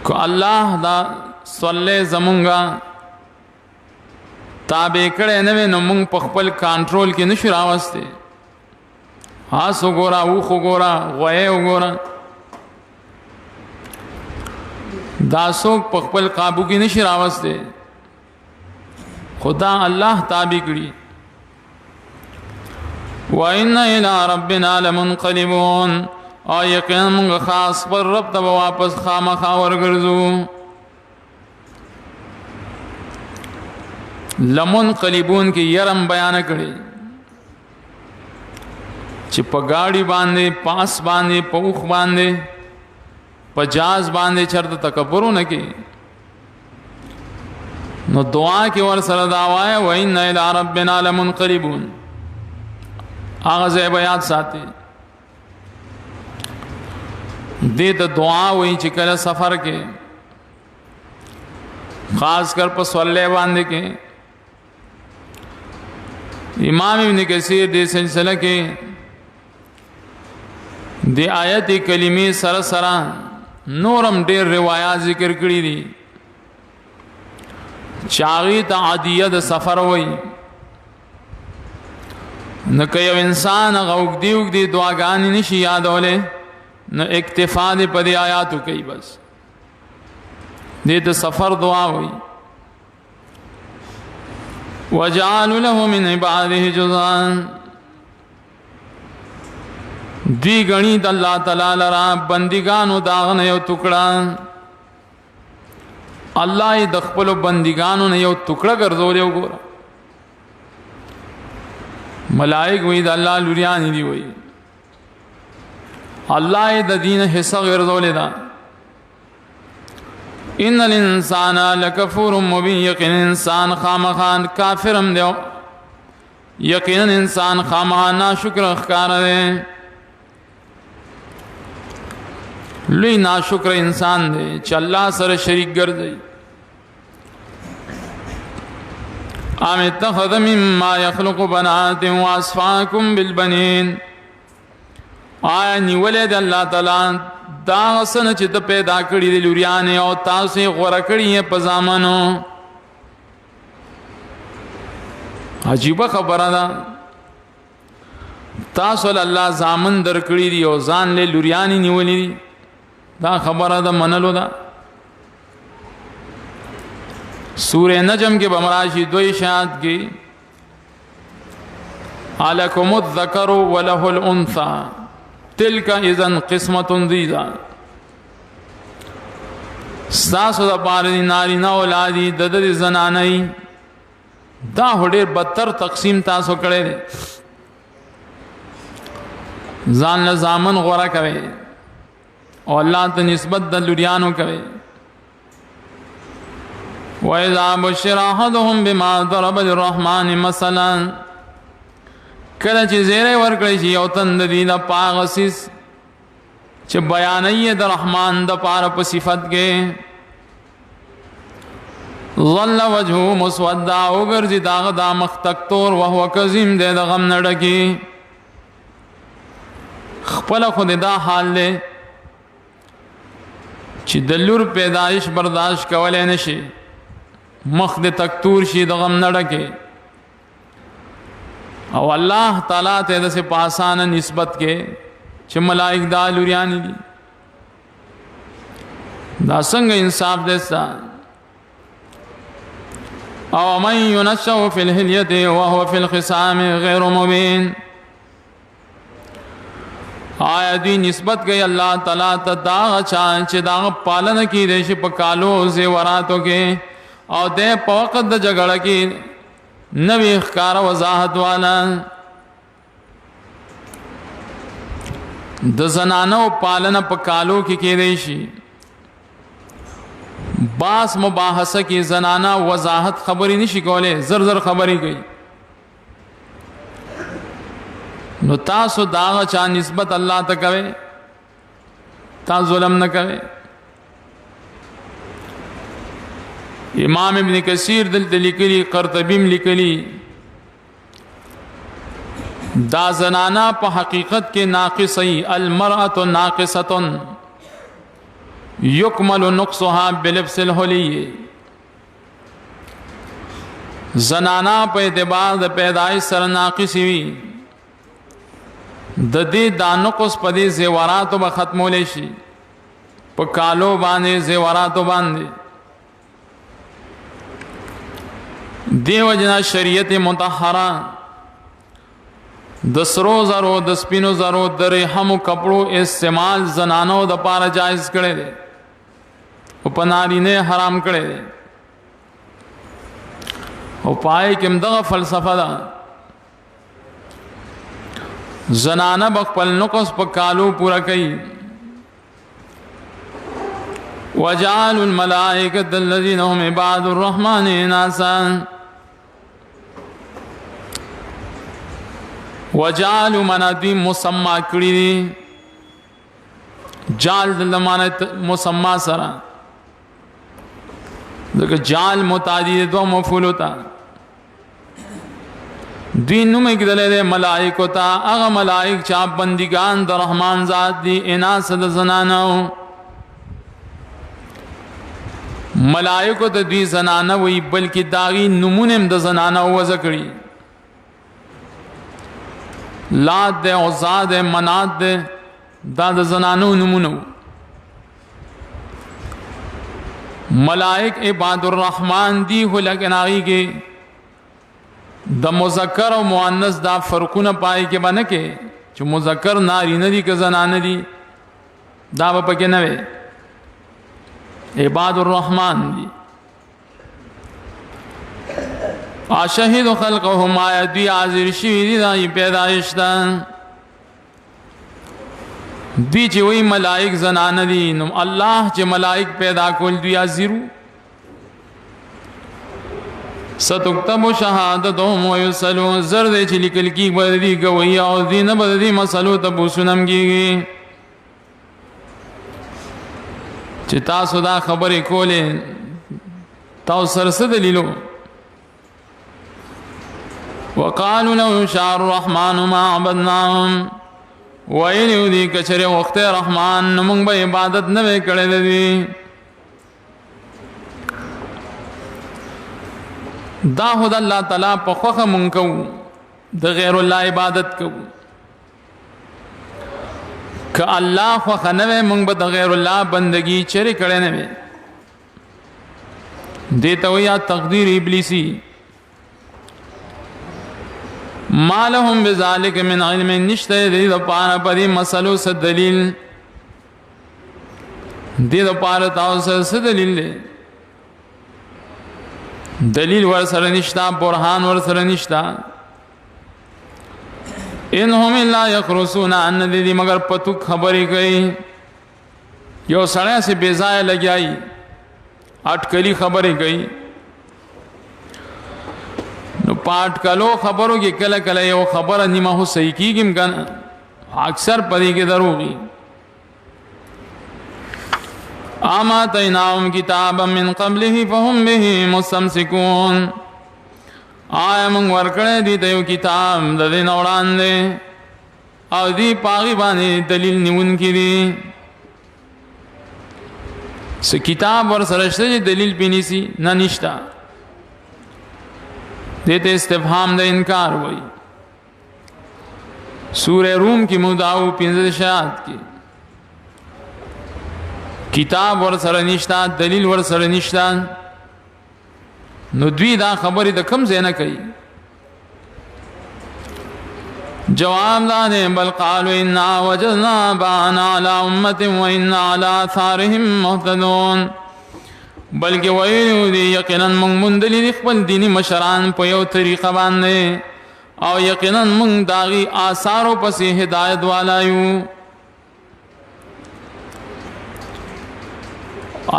Speaker 1: کو الله دا صلی زمونگا تابع کړه نه نو مونږ په خپل کنټرول کې نشو راوسته هاس وګورا او وګورا غوې وګورا دا څوک په خپل قابو کې نشي راوسته خدا الله تابع کړي وَإِنَّ إِلَىٰ رَبِّنَا لَمُنْقَلِبُونَ او یقینا مونږ خاص پر رب ته واپس خامخا ورګرځو لمنقلبون کی یرم بیان کړي چې په گاڑی باندې پاس باندې پوخ باندې پجاز باندې چرته تکبر نه کی نو دعا کې ور سره دا وای و ان الى ربنا لمنقلبون اغه بیان ساتي دې د دعا وای چې کله سفر کې خاص کر په صلی باندې کې امام ابن کثیر دې سلسله کې دې آیت کلمې سره سره نورم ډېر روایت ذکر کړی دي چاغي تعدیه د سفر وای نو که یو انسان غوږ دی دعاګانې نشي یادوله نو اکتفا دې په دې آیاتو کوي بس دې د سفر دعا وای وجعلوا له من عباده جزءا دی غنی د الله تعالی لرا بندگانو داغه یو ټوکړه الله د خپل بندگانو نه یو ټوکړه ګرځول یو ګور ملائک وې د الله لوريان دي وې الله د دین حصہ ګرځول دا ان الانسان لکفور مبین یقینا انسان خامخان کافرم دی یقینا انسان خامخان ناشکر ښکار دی لوی ناشکر انسان دی چې الله سره شریک ګرځي. ام اتخذ مما يخلق بنات واصفاكم بالبنين. آیا نیولې د الله تعالی دا سن چې ته پیدا کړی دی لوریانې او تاسو یې غوړه کړی په زامنو. عجیب خبره ده، تاسو الله زامن درکړي دي او ځان له لوریانې نیولې دي. دا خبره ده منلو ده. سورہ نجم کے بمراشی دوی شاعت کی عَلَكُمُ الذَّكَرُ وَلَهُ الْأُنْثَى تِلْكَ اِذَنْ قِسْمَةٌ ضِیزَى. ستاسو دا پاری نارینا اولادی دد زنانئی دا هډیر بدتر تقسیم تاسو کړی دی. ځان له زامن غوړه کوي او الله ته نسبت د لوریانو کوي. وَإِذَا بُشِّرَ أَحَدُهُم بِمَا ضَرَبَ لِلرَّحْمَنِ مَثَلًا. کله چې زیری ورکړی شي یو تن د دې د پاغه سیس چې بیانوي د رحمان د پاره په صفت کې، ظل وجهه مسودا وګرځي داغه دا مخ تک تور وهو کظیم دی د غم نه ډکی. خپل خو دا حال دی چې د لور پیدایش برداشت کولای نشي، مخ د تکتور شي د غم نه ډکی. او الله تعالی ته د سه پاسانه نسبت کې چې ملائک دا لوریان دي. دا څنګه انصاف دی ستا؟ او من ينشأ في الحلیة وهو في الخصام غیر مبین. آیا دی نسبت گئی اللہ تعالیٰ تا داغ چاہن چه داغ پالن کی دیش پا کالو زیوراتو کے او دے پا وقت دا جگڑ کی نوی اخکار وضاحت والا. دا زنانو پالن پا کالو کی دیشی باس مباحثہ کی زنانہ وضاحت خبری نشی کولے، زر زر خبری گئی. نو تاسو داغ چا نسبت اللہ تا کوئے، تا ظلم نہ کوئے. امام ابن کثیر دلتا لکلی، قرطبیم لکلی، دا زنانہ پا حقیقت کے ناقصی المرأة ناقصة یکمل نقصها بلبس الحلی. زنانہ پا اعتبار دا پیدائش سر ناقصی وی د دې دا نقص په دې زیوراتو به ختمولی شي، په کالو باندې زیوراتو باندې. دیو جنا شریعت مطهره د سرو زرو د سپینو زرو د رحمو کپړو استعمال زنانو د پاره جایز کړی دی او په نارینه حرام کړی دی. او پای کې همدغه فلسفه ده، زنانہ بخپل نقص پا کالو پورا کئی. وَجَعَلُوا الْمَلَائِكَةَ الَّذِينَ هُمْ عِبَادُ الرَّحْمَنِ إِنَاثًا. وَجَعَلُوا منادی مسمع کړی دی، جال دلمانت مسمع سرا دکا جال متعدی دو مفعول ہوتا. دوی نوم اگدلے دے ملائکو تا اغا ملائک چاپ بندگان در رحمان ذات دی اناس دا زنانو. ملائکو تا دوی زنانو وی بلکہ داغی نمونم دا زنانو وزکڑی. لات دے عزا دے منات دے دا زنانو نمونو. ملائک عباد الرحمن دی ہو لیکن آگی کے د مذکر او مؤنث دا فرقونه پای کې باندې کې چې مذکر نارینه دي که زنانه دي دا به پکې نه وي. عباد الرحمن دي. اشهد خلقهم آیا دوی حاضر شوي دي دا پیدایش ده. دوی چې وی ملائک زنانه دي نو الله چې ملائک پیدا کول دوی حاضرو. ستکتب شهادتهم ویسلو زرد چې لیکل کی بدی گوی او دین بدی مسلو ته بوسنم کیږي. چې تاسو دا خبرې کولې تاسو سره څه دلیلو وقالوا لو شاء الرحمن ما عبدناهم ویلیو دی کچره وخت رحمان موږ به عبادت نه وکړې دی دا خدای الله تعالی په خوخه مونږ کو د غیر الله عبادت کو که الله خو خنوي مونږ به د غیر الله بندگی چره کړې نه وي دته ویا تقدیر ابلیسی ما لهم بذلك من علم نشته دې د پاره پرې مسلو څه دلیل دې د پاره تاسو څه دلیل دلیل ور سره نشتا برهان ور سره نشتا انهم الا يخرسون ان دې مگر پتو خبرې کوي یو سړی سي بے ځای لګیای اٹکلی خبرې کوي نو پاٹ کلو خبرو کې کله کله یو خبره نیمه هو صحیح کیږم کنه اکثر پدې کې دروغي اما تیناهم کتابا من قبله فهم به مستمسكون آیا من ورکړې دي ته یو کتاب د دې وړاندې او دې پاغي باندې دلیل نیون کړي س کتاب ور سره شته دلیل پینیسی نه نشتا دیتے استفهام د انکار وای سورہ روم کی مدعو 15 شاعت کی کتاب ور سره نشتا دلیل ور سره نشتا نو دوی دا خبرې د کم ځای نه کوي جواب دانے بل قالوا انا وجدنا آباءنا على امة وانا على آثارهم مهتدون بلکې وایو دی یقینا موږ مندلې خپل دینی مشران په یو طریقه باندې او یقینا موږ داغي آثارو پسې هدایت والایو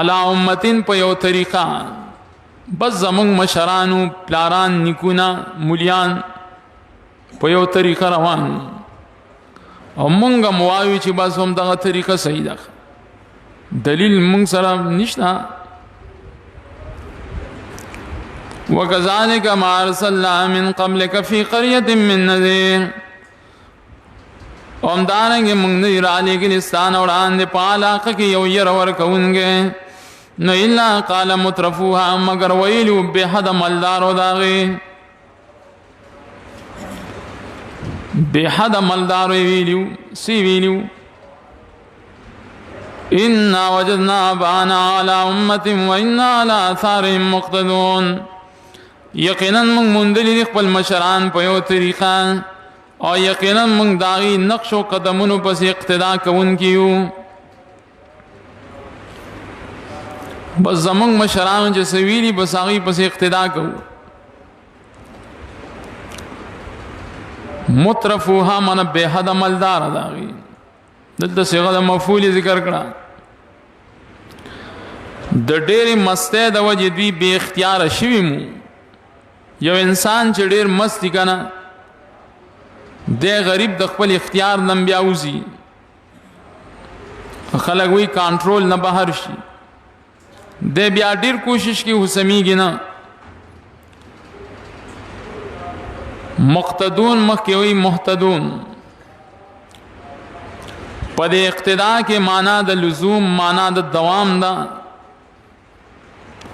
Speaker 1: علا امتین په یو طریقه بس زموږ مشرانو پلاران نیکونا مولیان په یو طریقه روان او موږ موایو چې بس هم دغه طریقه صحیح ده دلیل موږ سره نشته وكذلك ما ارسلنا من قبلك في قرية من نذير اومدارنګ موږ نه را لګلستان وړاندې پالاکه کې یو ير ورکونګې نو الا قال مترفوها مگر ویلو به حد مالدارو داغي به حد مالدارو ویلو سی ویلو ان وجدنا آباءنا على امة وانا على آثارهم مقتدون یقینا موږ مندلې خپل مشران په یو طریقه او یقینا موږ داغي نقش او قدمونو پس اقتدا کوونکیو بس زموږ مشران چې سویلی بس هغه پس اقتدا کوو مترفوها من به حد مالدار داغي دلته صيغه د مفعول ذکر کړه د ډېری مسته د وجې دوی به اختیار شوی مو یو انسان چې ډېر مستی کنه د غریب د خپل اختیار نم بیاوزی خلک وی کنټرول نه بهر شي د بیا ډېر کوشش کی حسمیږي نه مقتدون مخکې وی محتدون په دې اقتدا کې معنا د لزوم معنا د دوام ده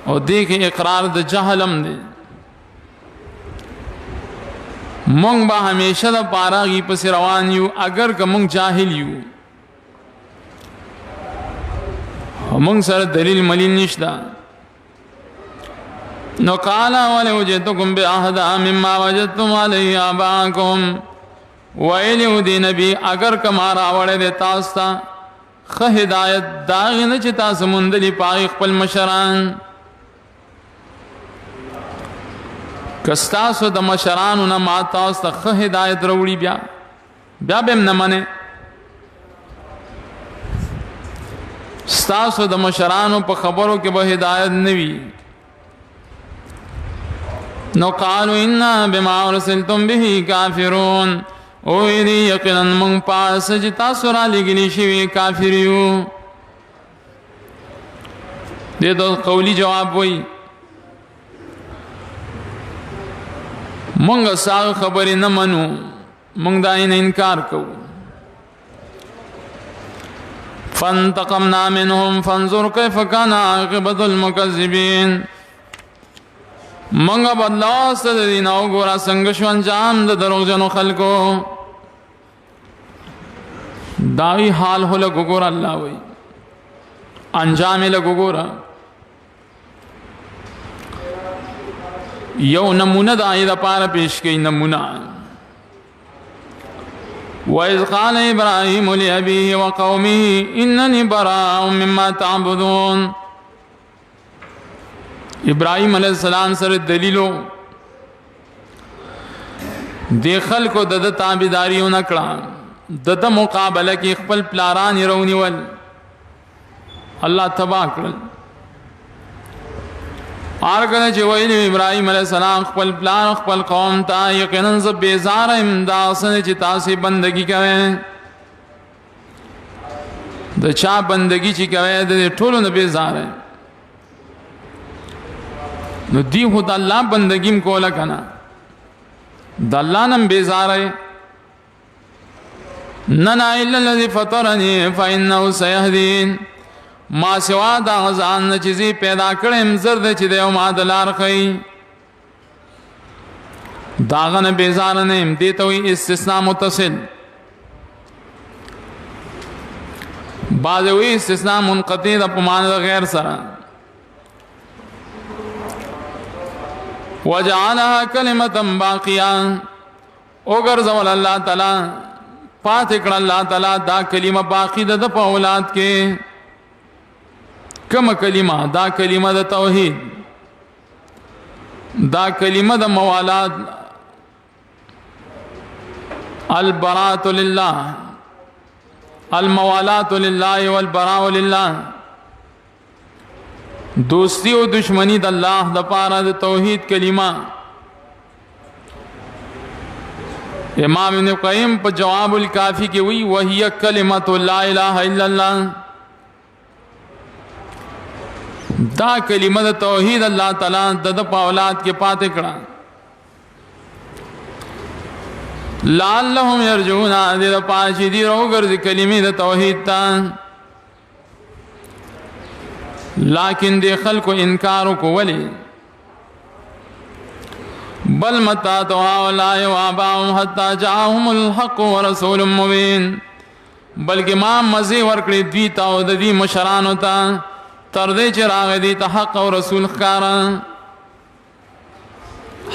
Speaker 1: او دې کې اقرار د جهلم دی مونږ به همیشه د پاراغي پس روان یو اگر که مونږ جاهل یو مونږ سره دلیل ملیل نشته نو قالا ولو جئتكم بأهدى مما وجدتم عليه آباءكم ویلیو دی نبی اگر کما راوڑے دی تاستا خ ہدایت داغی نه چې تاسو مندلی پاغي خپل مشران کستاسو د مشرانو نه ما تاسو ته خ هدایت وروړي بیا بهم نه منه ستاسو د مشرانو په خبرو کې به هدایت نوي نو قالوا انا بما ارسلتم به کافرون او دی یقینا من پاس چې تاسو را لګلی شوی کافر یو دې ته قولی جواب وای مونږ ساغه خبرې نه منو مونږ دا نه انکار کوو فانتقمنا منهم فانظر كيف كان عاقبة المكذبين مونږ بدلا ستدین او ګورا څنګه شو انجام د دروغجنو خلکو داوی حال هله ګور الله وای انجام له ګورا یو نمونه د آیت لپاره پیش کړي نمونه وَإِذْ قَالَ إِبْرَاهِيمُ لِأَبِيهِ وَقَوْمِهِ إِنَّنِي بَرَاءٌ مِّمَّا تَعْبُدُونَ ابراهيم عليه السلام سره دلیلو د خلکو د تابعداریو نکړه د مقابله کې خپل پلاران يرونیول الله تبا کړل ارګنه چې ویل ابراهيم عليه السلام خپل پلان خپل قوم ته یقینا ز بیزار امداسن چې تاسو بندگی کوي د چا بندگی چې کوي د ټولو نه بیزار نو دی خو د الله بندگیم کوله کنه د الله نم بیزار نه الا الذي فطرني فانه سيهدين ما سوا دا غزان چیزی پیدا کړم زرد چې د ما دلار خي داغه بیزار نه دي ته وي استثناء متصل بعضوی استثناء منقطع د پمان غیر سره وجعلها كلمه باقيه او ګرځول الله تعالی پات کړه الله تعالی دا کلمه باقی ده په اولاد کې کما کلمه دا کلمه د توحید دا کلمه د موالات البراءة لله الموالات لله والبراء لله دوستی او دشمنی د الله د پاره د توحید کلمه امام ابن قیم په جواب الکافی کې وی وهي کلمه لا اله الا الله دا کلمه د توحید الله تعالی د اولاد کې پاتې کړه لعلهم يرجون ذ پاشدي روغرز کلمه د توحید ته لیکن د خلکو انکار کولی بل متى دعاء لا يوابهم حتى جاءهم الحق ورسول مبين بلکې ما مزي ورکړي دوی ته او د دې مشرانو ته تر دې چې راغی دي ته حق او رسول ښکارا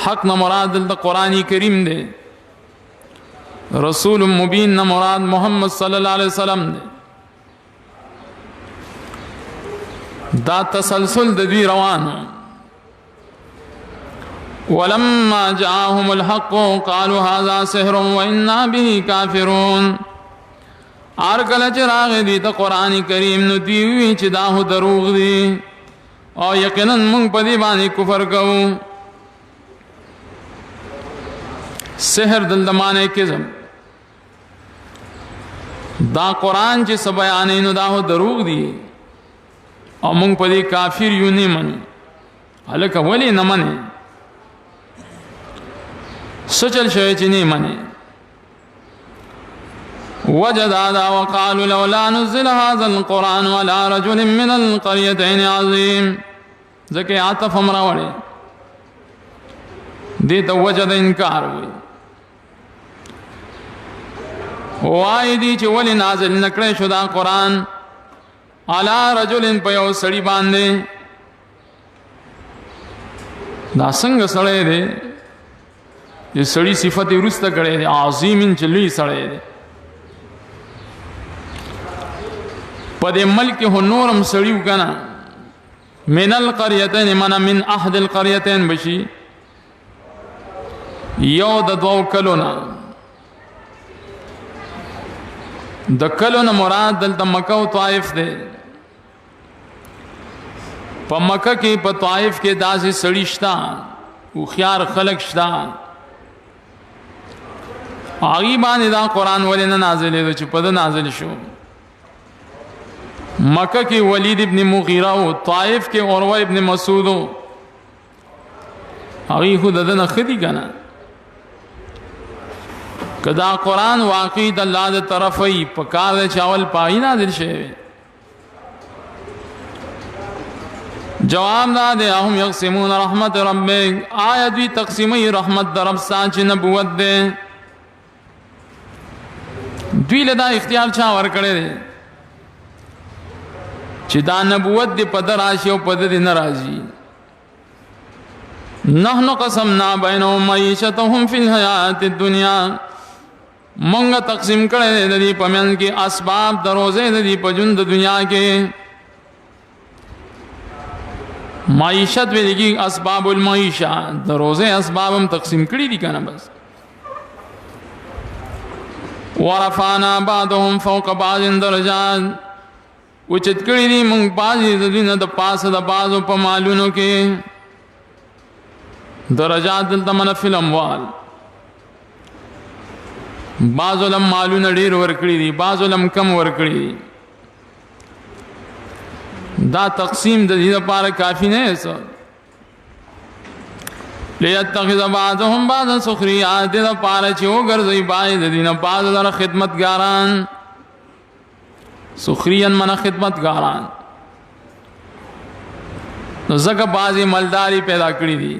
Speaker 1: حق نه مراد د قرآنی کریم دی رسول مبین نه مراد محمد صلی الله علیه وسلم دی دا تسلسل د دوی روانو ولما جاءهم الحق قالوا هذا سحر وإنا به كافرون ارکل چراغ دی ته قران کریم نو دی وی چې دا هو دروغ دی او یقینا موږ په دې باندې کفر کوو سحر دل دمانه کزم دا قران چې سبیانې نو دا هو دروغ دی او موږ په دې کافر یو نه منو هلکه ولی نه منه سچل شوی چې نه منه وجد هذا وقالوا لولا نزل هذا القرآن على رجل من القريتين عظيم ذکر عطف امراوڑے دیتا وجد انکار ہوئی وائی دی چی ولی نازل نکڑے شدا قرآن على رجل پیو سڑی باندے دا سنگ سڑے دے یہ سڑی صفت رست کرے دے عظیم چلی سڑے دے پدې ملک هو نورم سړیو کنه من القريتين من احد القريتين بشي یو د دوو کلونا د کلونا مراد دلته مکه او طائف ده په مکه کې په طائف کې داسې سړی شتا او خيار خلق شتا هغه باندې دا قران ولې نه نازلې چې په د نازل شو मक्का के वलीद इब्न मुगीरा हो, ताइफ के उरवा इब्न मसूद हो, अगी खुद अदन खदी कना कदा कुरान वाकई द अल्लाह दे तरफ ही पकार चावल पाई नादिल शे। जवाब ना दे अहम यक़सिमून रहमत रब्बिक, आया दी तक़सीमी रहमत दरब सांच नबूवत दे दुई लदा इख्तियार छा वर करे दे ची दा नबूवत दे पदर आशी और पदर दे नाराजी। नहनु क़समना बैनहुम मईशतहुम फिल हयाति दुनिया, मंगा तक़सीम करे दे ददी पमन के असबाब दरोजे ददी पजुंद दुनिया के माईशत वे लिखी असबाबुल मईशा, दरोजे असबाब हम तक़सीम करी दी कहना बस। वरफ़ाना बादहुम फ़ौक़ बाज़िन दरजात, उचित करी दी मंग बाज़ी ददीन द पास द बाज़ो प मालूनो के दरजात दिल तमन फिल अमवाल, बाज़ोलम मालून ढेर वर्कड़ी दी, बाज़ोलम कम वर्कड़ी दी। दा तक़सीम दीदा पार काफ़ी नहीं है सो लियत्तख़िज़ बाज़ुहुम बाज़न सुख़रिया, दीदा पार चो गर्ज़ई बाई दीना बाज़ दर खिदमतगारान, सुख़रियन मना खिदमतगारान, तो ज़का बाज़ी मलदारी पैदा करी दी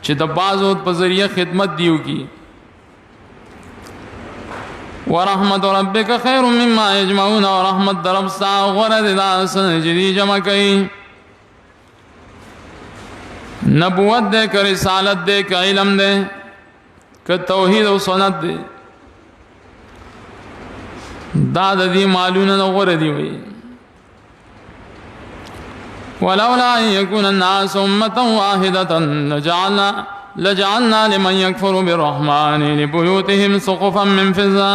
Speaker 1: चे द बाज़ों पर ज़रिया खिदमत दियो की। वरहमत रब्बिका खैरुम मिम्मा यजमऊन, और रहमत दरब सा गरद दासन जदी जमा कई। नबूवत दे कर रिसालत दे का इल्म दे का तौहीद और सुन्नत दे दाद दी मालून गरदी हुई। वलौला अन यकून अन्नास उम्मतन वाहिदतन लजअलना लिमन यकफुरु बिर्रहमानि लिबुयूतिहिम सुक़ुफ़न मिन फ़िज़्ज़ा।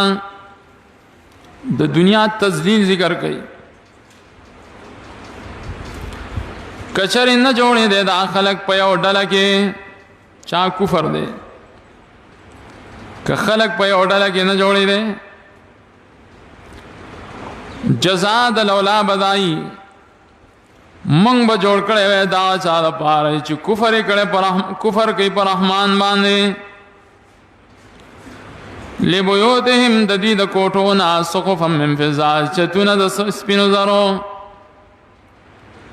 Speaker 1: द दुनिया तज़लील ज़िक्र कई कचर न जोड़े दे दा खलक पयो डल के चा कुफर दे क खलक पयो डल के न जोड़े दे जज़ा दलौला बदाई मंग बजोड़ कड़े वे दा चाल पार च कुफर कड़े पर कुफर कई पर रहमान बांधे ले बुयूतिहिम ददी द कोठो ना सुक़ुफ़न मिन फ़िज़्ज़ा, चतुन द स्पिनो ज़रो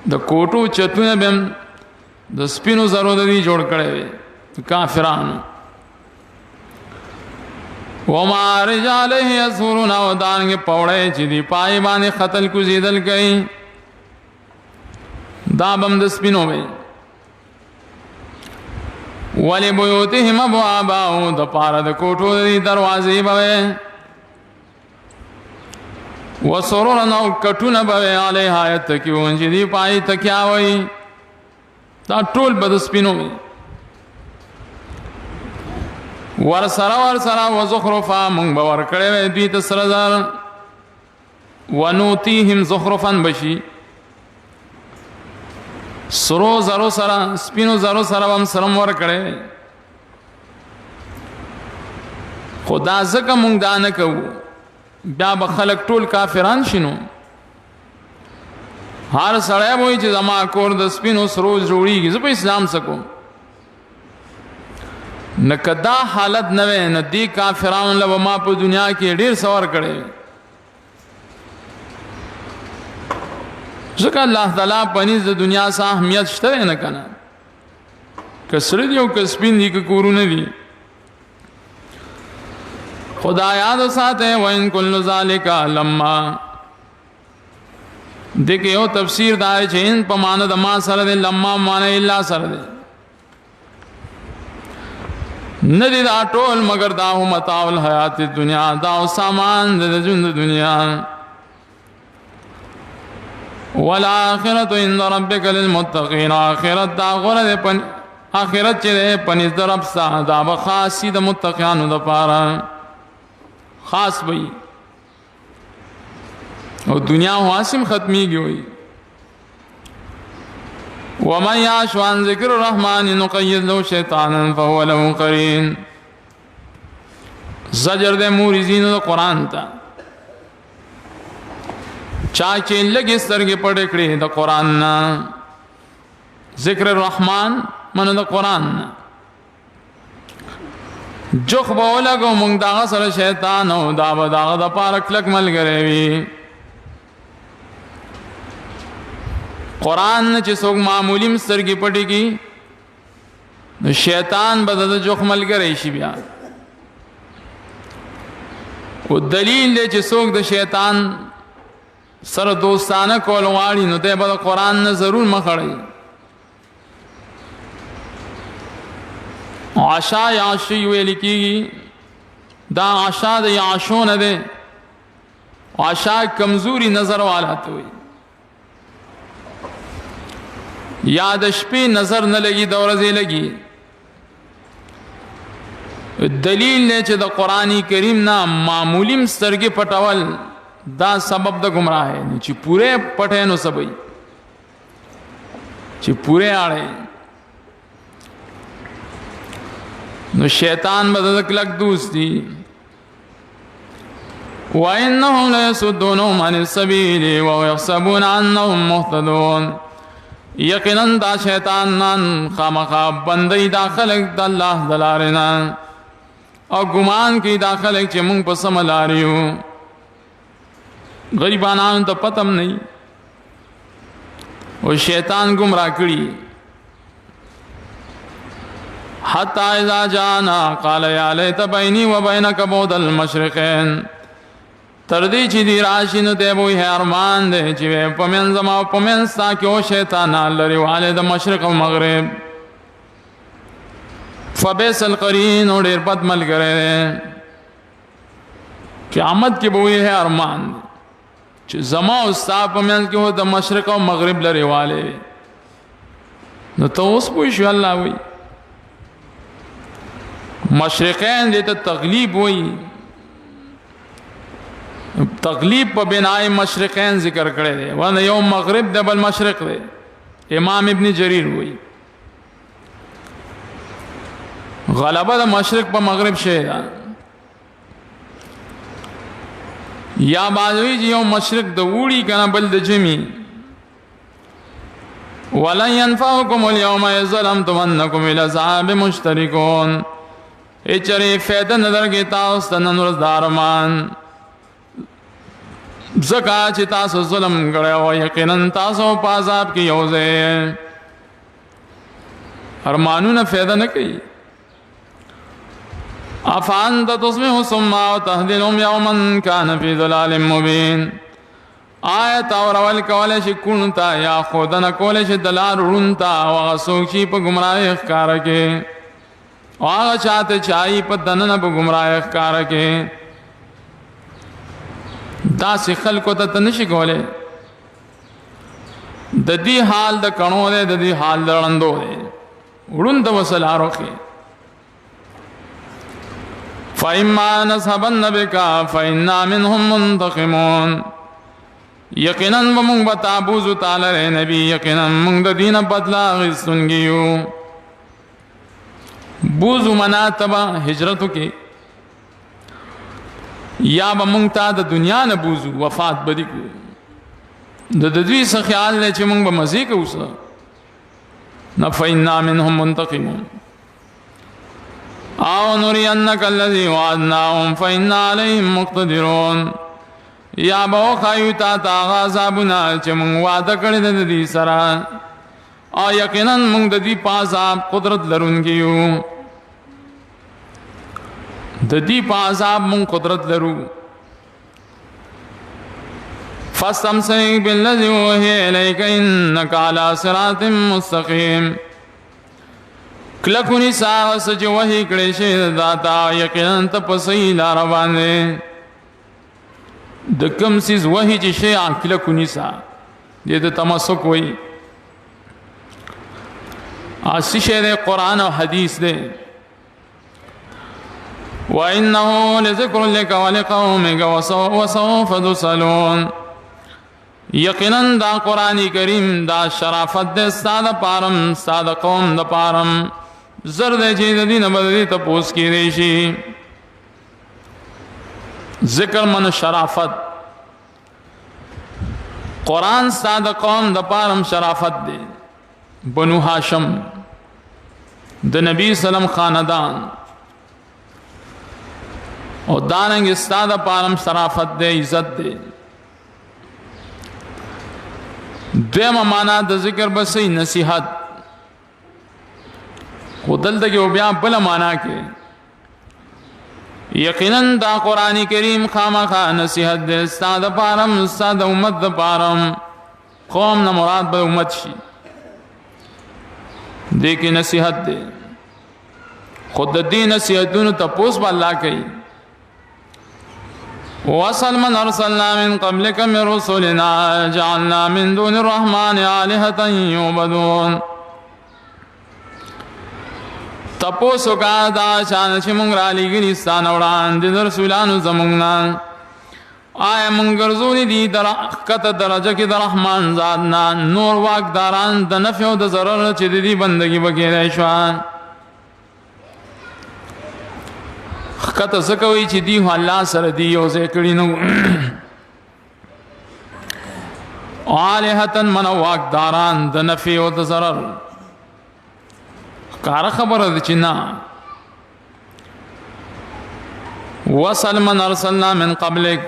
Speaker 1: द कोटो चतुन बेम द स्पिनो ज़रो ददी जोड़ कड़े वे काफिरान। वमा रिजालिहि यसुरून, दान के पौड़े चिदी पाई बाने ख़तल कुजीदल गई दाबम दस्पिनो में। वले बुयूतिहिम अबवाबा, द पारा द कोठो दी दरवाजे बवे वसुरुरन, और कटुन बवे अलैहा यत्तकिऊन, जिदी पाई तकिया वही ता टोल बदस्पिनो में। वरसरा वज़ुख़रुफ़ा, मंग बवर कड़े वे दी तसरज़र वनूतीहिम ज़ुख़रुफ़न बशी, सरो ज़रो सरा स्पिनो ज़रो सरा हम सरम वर कड़े खुदा ज़का मंग दान कऊ ब्या बखलक टोल काफिरान शिनो। हर सड़े बोई चे जमा कोर द स्पिनो सरो जोड़ी की ज़ब इस्लाम सको न कदा हालत नवे न दी काफिरान लब मा पर दुनिया के ढेर सवार कड़े। ज़का अल्लाह ताला पनीज़ दुनिया सा अहमियत शते न कना कसर दियो कस्पिन दी कूरू न दी खुदा याद साथे वइन कुल्लु ज़ालिका लम्मा देखे हो तफसीर दाए चेन पमानद मा सर दे लम्मा माने इल्ला सर दे नदी दा टोल मगर दाहु मताउल हयात दुनिया, दाओ सामान दे जुंद दुनिया। वल आखिरतु इंद रब्बिका लिल मुत्तक़ीन, आखिरत दा गुरद पन आखिरत चे पनिस दरब सा दा बखासी द मुत्तक़ियान द पारा खास भई और दुनिया वासिम खत्मी की हुई। वमन याश अन ज़िक्र रहमान नुक़य्यिद लहु शैतानन फ़हुव लहु क़रीन। ज़जर दे मूरिज़ीन द कुरान था چا چې لګي سترګې پټې کړې د قران نه ذکر الرحمن من د قران نه جوخ بولګو مونږ دا سره شیطان او دا د پاره کلک ملګری وي قران چې څوک معمولی سترګې پټې کی نو شیطان به د جوخ ملګری شي بیا او دلیل دی چې څوک د شیطان سره دوستانه کول غواړي نو دی به د قران نه ضرور مخړی عشا یعشی ویل کیږي دا عشا د یعشو نه دی عشا کمزوري نظر والا ته وي یا د شپې نظر نه لګي د ورځې لګي دلیل نه چې د قرآنی کریم نه معمولی سترګې پټول دا سبب د گمراهۍ نه چې پوره پټه نو سبي چې پوره اړه نو شیطان بدل کلک دوستی وَإِنَّهُمْ لَيَصُدُّونَهُمْ عَنِ السَّبِيلِ وَيَحْسَبُونَ أَنَّهُمْ مُهْتَدُونَ یقیناً دا شیطانان خامخا بندی دا خلق دا اللہ دلارنا او گمان کی دا خلق چه مونگ پسم لاریو غریبانان تا پتم نہیں و شیطان گمراہ کری حتی اذا جانا قال یا لیت بینی و بینک بعد المشرقین تردی چی دی راشی نو تے بوئی ہے ارمان دے چی وے پمین زما و پمین ستا کیو شیطانا لری والے دا مشرق و مغرب فبیس القرین و دیر بد مل کرے قیامت کی بوئی ہے ارمان دے چی زما و ستا پمین کیو دا مشرق و مغرب لری والے نو تو اس بوئی شو اللہ ہوئی مشرقین دیتا تغلیب ہوئی تغلیب پا بنائی مشرقین ذکر کرے دے ورنہ یوم مغرب دے بل مشرق دے امام ابن جریر ہوئی غلبہ دا مشرق پا مغرب شہدہ یا بازوی جی یوم مشرق دا اوڑی کنا بل دا جمی وَلَنْ يَنْفَعُكُمُ الْيَوْمَ إِذْ ظَلَمْتُمْ أَنَّكُمْ إِلَى الْعَذَابِ مُشْتَرِكُونَ اچری فیدہ نظر کی تاستا ننرز دارمان زکا چی تاسو ظلم گڑے و یقیناً تاسو پازاب کی یوزے ارمانون فیدہ نکی افانت تصبح سمع و تهدلهم یومن کان فی ظلال مبین آیت اور اول کولش کنتا یا خودن کولش دلار رونتا وغسوک چی پا گمراہ اخکار کے آغا چاہتے چاہی پا دنن پا گمراہ اخکار کے دا سی خلقو تا تنشی کولے دا دی حال دا کنو دے دا دی حال دا رندو دے اڑن دا وصلارو کے فَإِمَّا نَصْحَبَنَّ بِكَ فَإِنَّا مِنْهُمْ مُنْتَقِمُونَ یقیناً بمونگ بتابوزو تالر نبی یقیناً مونگ دا دین بدلا غیستنگیو بوزو مناتبا ہجرتو کے یا با مونگ تا دا دنیا نبوزو وفات بدی کو دا دوی سا خیال لے چی مونگ با مزی کو سا نفعنا منهم منتقمون آو نرینک اللذی وعدناهم فإنا علیہم مقتدرون یا با خایو تا تا غازابنا چی مونگ وعدہ کردہ دا دی سرا آ یقیناً مونگ دا دی پاساب قدرت لرنگیو دا دی پا عذاب من قدرت لرو فَاسْتَمْسِكْ بِالَّذِي أُوحِيَ إِلَيْكَ إِنَّكَ عَلَى صِرَاطٍ مُسْتَقِيمٍ کلکونی ساغس جو وحی کڑیشی داتا یقیناً تا پسی لار باندے دکم سیز وحی چی شیعہ کلکونی سا یہ دا تمسک ہوئی آسی شیر قرآن و حدیث دے وَإِنَّهُ لِذِكْرٌ لَكَ وَلِقَوْمِكَ وَسَوْفَ تُسْأَلُونَ یقیناً دا قرآن کریم دا شرافت دے استاد پارم استاد قوم دا پارم زرد چیز دین بدلی تپوس کی ریشی ذکر من شرافت قرآن ستا د قوم د پارم شرافت دی بنو هاشم د نبی سلام خاندان او دارنګ ستا د پارم شرافت دی عزت دی دیمه معنا د ذکر بسې نصیحت خودل دغه بیا بل معنا کې یقینا دا قرآن کریم خامخا نصیحت دے استاد پارم استاد امت دا پارم قوم نہ مراد بے امت شی دیکھی نصیحت دے خود دی نصیحتون تپوس با اللہ کئی وَأَصَلْ مَنْ أَرْسَلْنَا مِنْ قَبْلِكَ مِنْ رُسُلِنَا جَعَلْنَا مِنْ دُونِ الرَّحْمَنِ آلِهَةً يُعْبَدُونَ تپوسو کا دا شان چې مونږ را لېږلي ستا نه وړاندې د رسولانو زمونږ نه آیا مونږ ګرځولي دي د ښکته درجه کې د رحمان ذات نه نور واکداران د نفع او د ضرر چې د دې بندګي به کېدی شوه ښکته ځکه وایي چې دي خو الله سره دي یو ځای کړي نه آلهة من واکداران د نفع او د ضرر کار خبره ده چې نه وصل من ارسلنا من قبلک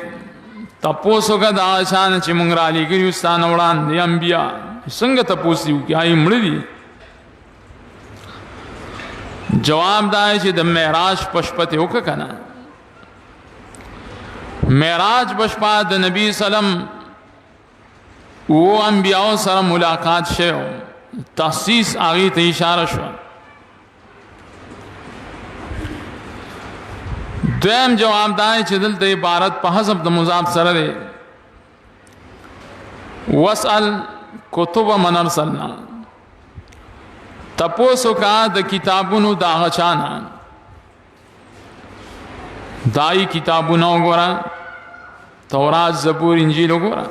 Speaker 1: تپوسو کا دا شان چې مونږ را لېږلي ستا نه وړاندې انبیا څنګه تپوس یو کې آی مړه دي جواب دا چې د معراج پشپته وکړه کنه معراج پشپا د نبی سلام او انبیاء سره ملاقات شوه تخصیص هغه ته اشاره شو دویم جواب دا چې دلته عبارت په حسب د مضاف سره دی واسأل کتب من ارسلنا تپوسو کا د کتابونو دا غچانا دای کتابونو وګورئ تورات زبور انجیل وګورئ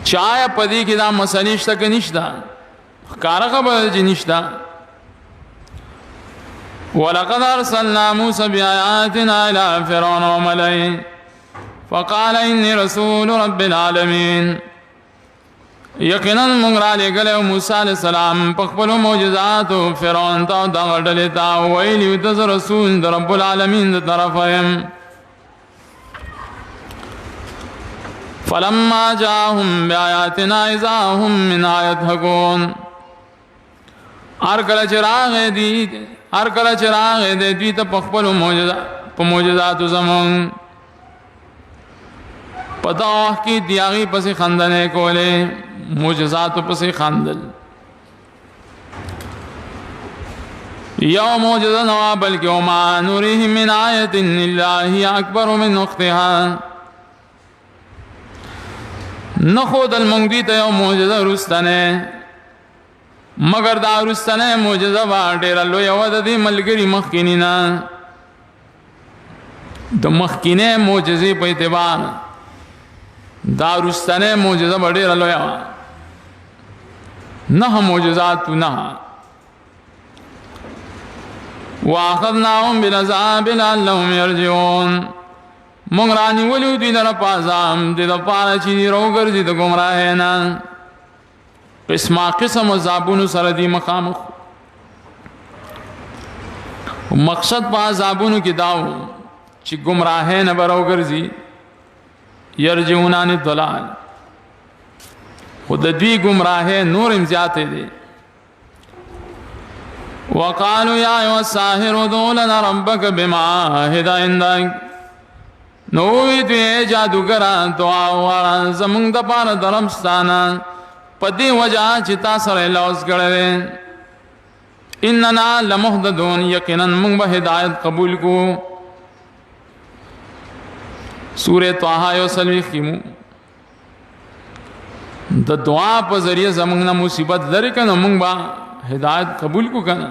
Speaker 1: چایا پدې کې دا مسلې شته کې نشته ښکاره خبره چې نشته ولقد ارسلنا موسى بآياتنا الى فرعون وملئه فقال اني رسول رب العالمين یقینا موږ را لېږلی موسی علیه السلام په خپلو معجزاتو فرعون ته او دغه ډلې ته ویلي ته زه رسول د رب العالمین د طرفه یم فلما جاءهم بآياتنا اذا هم منها يضحكون هر کله چې راغی دی دوی ته په خپلو معجزاتو زمونږ په دغه وخت کې د هغې پسې خندنې کولې معجزاتو پسې خندل یو معجزه نه وه بلکې وما نریهم من آیة الا هي اکبر من اختها نه ښودل موږ دوی ته یو معجزه وروستنې مگر دا وروستنۍ معجزه به ډېره لویه وه د دې ملګري مخکیني نه د مخکینۍ معجزې په اعتبار دا وروستنۍ معجزه به ډېره لویه وه نه معجزاتو نه واخذناهم بالعذاب لعلهم يرجعون موږ رانیولي دوی لره په عذاب د دې دپاره چې دوی راوګرځي د ګمراهۍ نه قسمه قسم عذابونو سره دی مخامخ مقصد په عذابونو کې داو چې گمراهۍ نه به راوګرځي یرجعون عن الضلال خو د دوی گمراهۍ نور هم زیاتې دي وقالوا يا أيها الساحر ادع لنا ربك بما عهد عندك نو وی دوی جادوګران دعا وغواړه زمونږ دپاره د رب ستانه په دې وجه چې تا سره لوز کړی اننا لمهتدون یقینا موږ به هدایت قبول کو سورة طه یو څلوېښت کې مو د دعا په ذریعه زمونږ نه مصیبت لرې که نه موږ به هدایت قبول کو که نه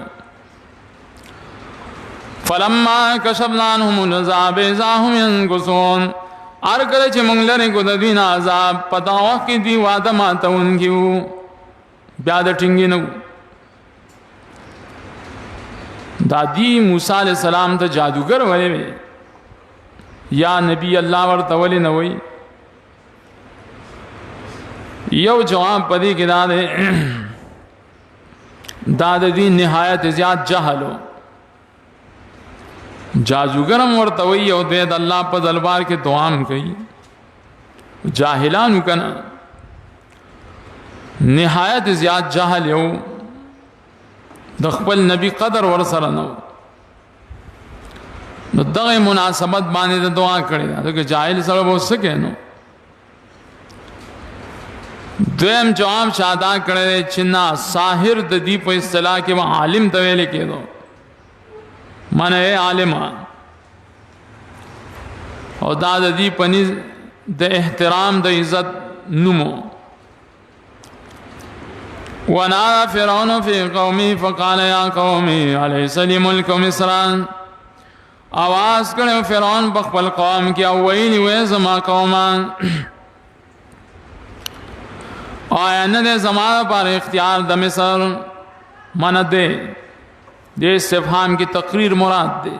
Speaker 1: فلما کشفنا عنهم العذاب اذا هم ينكثون هر کله چې موږ لرې کو د دوی نه عذاب په دغه وخت کې دوی واده ماتونکي وو بیا د ټینګې نه وو دا دی موسی علیه السلام ته جادوګر ویلی یا نبی الله ورته ولې نه وایي یو جواب پدې کې دا د دې نهایت زیات جهلو جادوګرم ورته وی او د الله په دربار کې دوام کوي جاهلانو کنه نهایت زیات جهل یو د خپل نبی قدر ور سره نو نو دغه مناسبت باندې د دعا کړي دا جاهل سره وسکه نو دویم جواب شادا کړي چې نا ساحر د دې په اصطلاح کې عالم ته ویل کېدو معنی عالم او دا د دې پني د احترام د عزت نومو ونادى فرعون في قومه فقال يا قوم أليس لي ملك مصر आवाज کړو فرعون په خپل قوم کې او ویلي وې زما قومان آیا نه زما پر اختیار د مصر من ده د استفهام کی تقریر مراد ده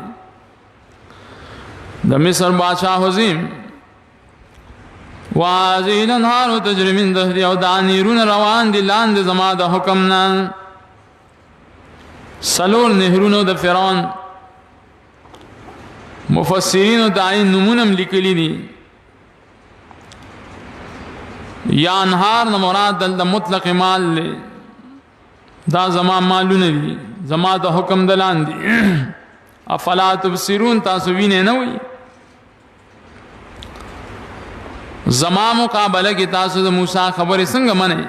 Speaker 1: د مصر بادشاہ عظیم وازین انهار تجری من تحتی او دانیرون روان دي لاندې زما د حکم نه سلور نهرونو د فرعون مفسرین دای نمونم لیکلی دي یا انهار نه مراد د مطلق مال له دا زما مالونه دي زما د حکم د لاندې افلا تبصرون تاسو وینئ نه وي زما مقابله کې تاسو د موسی خبرې څنګه منئ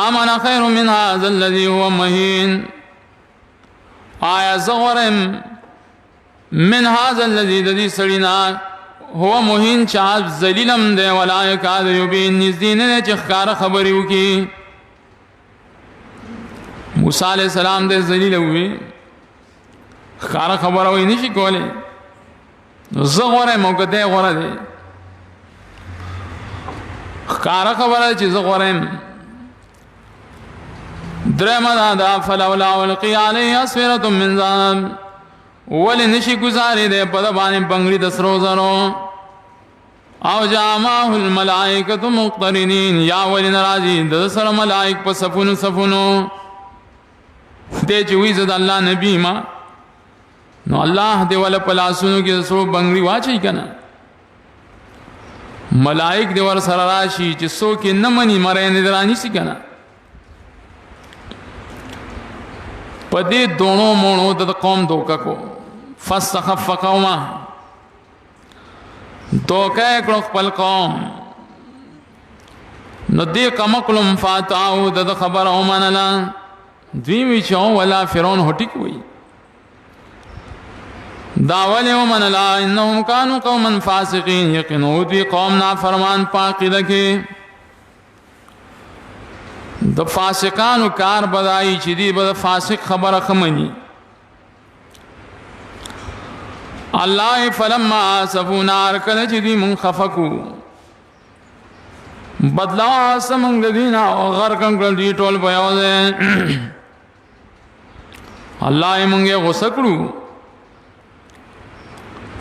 Speaker 1: امانا خیر من هذا الذي هو مهين آیا زغرم من هذا الذي الذي سړینا هو مهين چا ذلیلم دی ولا یکاد یبین نزدین نه چې ښکار خبرې وکي موسی علیہ السلام دې ذلیل وي ښکار خبره وای نشي کولای زغره موګه غره دی ښکار خبره چې زغرم درما دا فلولا ولقي عليه اسفره من ذهب ولنشي گزاري دې په باندې بنگړي د سرو زرو او جامعه الملائکه مقترنین یا ولن راضی د سر ملائک په صفونو صفونو دې چې وې زد الله نبی ما نو الله دې ول په لاسونو کې سرو بنگړي واچي کنه ملائک دې ور سره راشي چې څوک نه مني مړې نه درانی سي کنه پدې دونو مونو د قوم دوکا کو فاستخف قوما دوکا کړه خپل قوم نو دې کما کلم فاتاو د خبر او منلا دوی وی چو ولا فرعون هټیک وی داول او منلا انهم كانوا قوما فاسقين یقینو دې قوم نافرمان پاکیده کې د فاسقانو کار بدای چې دی به فاسق خبره خمني الله فلما اسفونا کله چې دی من خفقو بدلا سمنګ دینا او غرقن کړل دی ټول بیاوځه الله یې مونږه غوسه کړو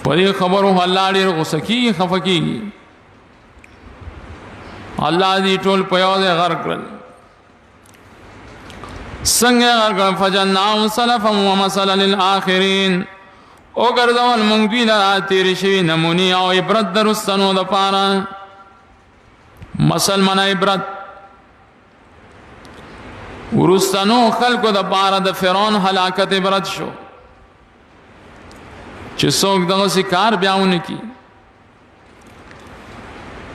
Speaker 1: پدې خبرو الله ډېر غوسه کی خفقي الله دې ټول بیاوځه غرق کړل څنګه فجناهم سلفا ومثلا للآخرين او ګرځول مونږ دوی لا تیر شي نمونی او عبرت درستنو د پاره مثل من عبرت ورستنو خلکو د پاره د فرعون هلاکت عبرت شو چې څوک دغه کار بیاونه کی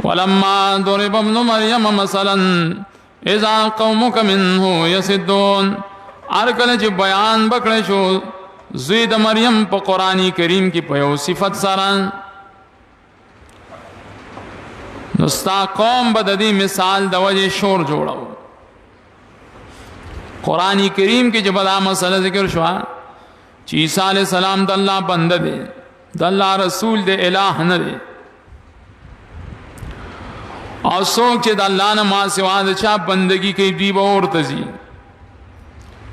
Speaker 1: ولما ضرب ابن مريم مثلا اذا قومك منه يسدون ارکل چې بیان بکړې شو زید مریم په قرآنی کریم کې په یو صفت سره نو ستا قوم به د دې مثال د وجې شور جوړو قرآنی کریم کې چې بدا مسله ذکر شو چې عیسی علیہ السلام د الله بنده دی د الله رسول دی الہ نه دی او څوک چې د الله نه ما سوا د چا بندگی کوي دی به ورته ځي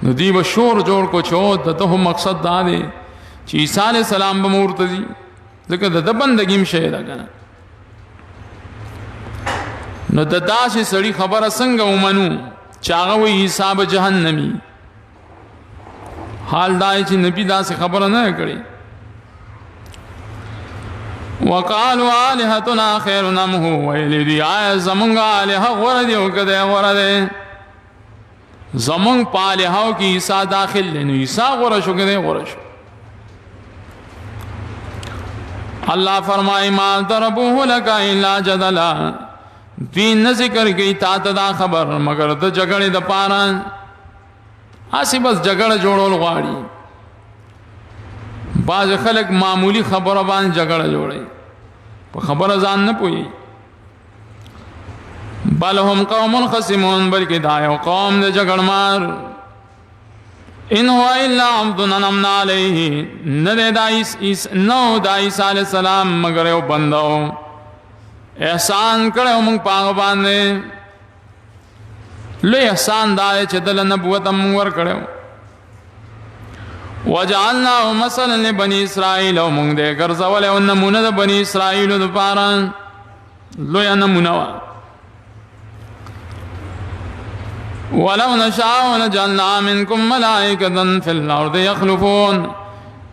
Speaker 1: نو دی به شور جوړ کو چو دته مقصد دا دی چې عیسی علیہ السلام به ورته ځي ځکه د بندگی مشه دا کنه نو د داسې سړي خبره څنګه ومنو چې هغه وایي عیسی به جهنمي؟ حال دا چې نبی داسې خبره نه کړې. وقالوا آلهتنا خیر ام هو، ویلي دي آیا زمونږ الهه غوره دي او که دی غوره دی؟ زمونږ په الهو کې عیسی داخل دی، نو عیسی غوره شو که دی غوره شو؟ الله فرمایي ما ضربوه لك الا جدلا، دوی نه ذکر کوي تا ته دا خبر مگر د جګړې د پاره، اسی بس جګړه جوړول غواړي. بعض خلک معمولی خبره باندې جګړه جوړي، په خبره ځان نه پوي. بل هم قوم خصمون، بلکې دا یو قوم د جګړمار. ان هو الا عبد انعمنا علیه، نه د عیسی علیہ السلام مگر یو بندو احسان کړو موږ په باندې. لوی احسان دا چې دل نبوت هم ور کړو. وجعلناه مثلا لبني اسرائيل، او موږ دې ګرځولې او نمونه د بني اسرائیل لپاره لوی نمونه. ولو نشاء لجعلنا منكم ملائكة في الأرض يخلفون،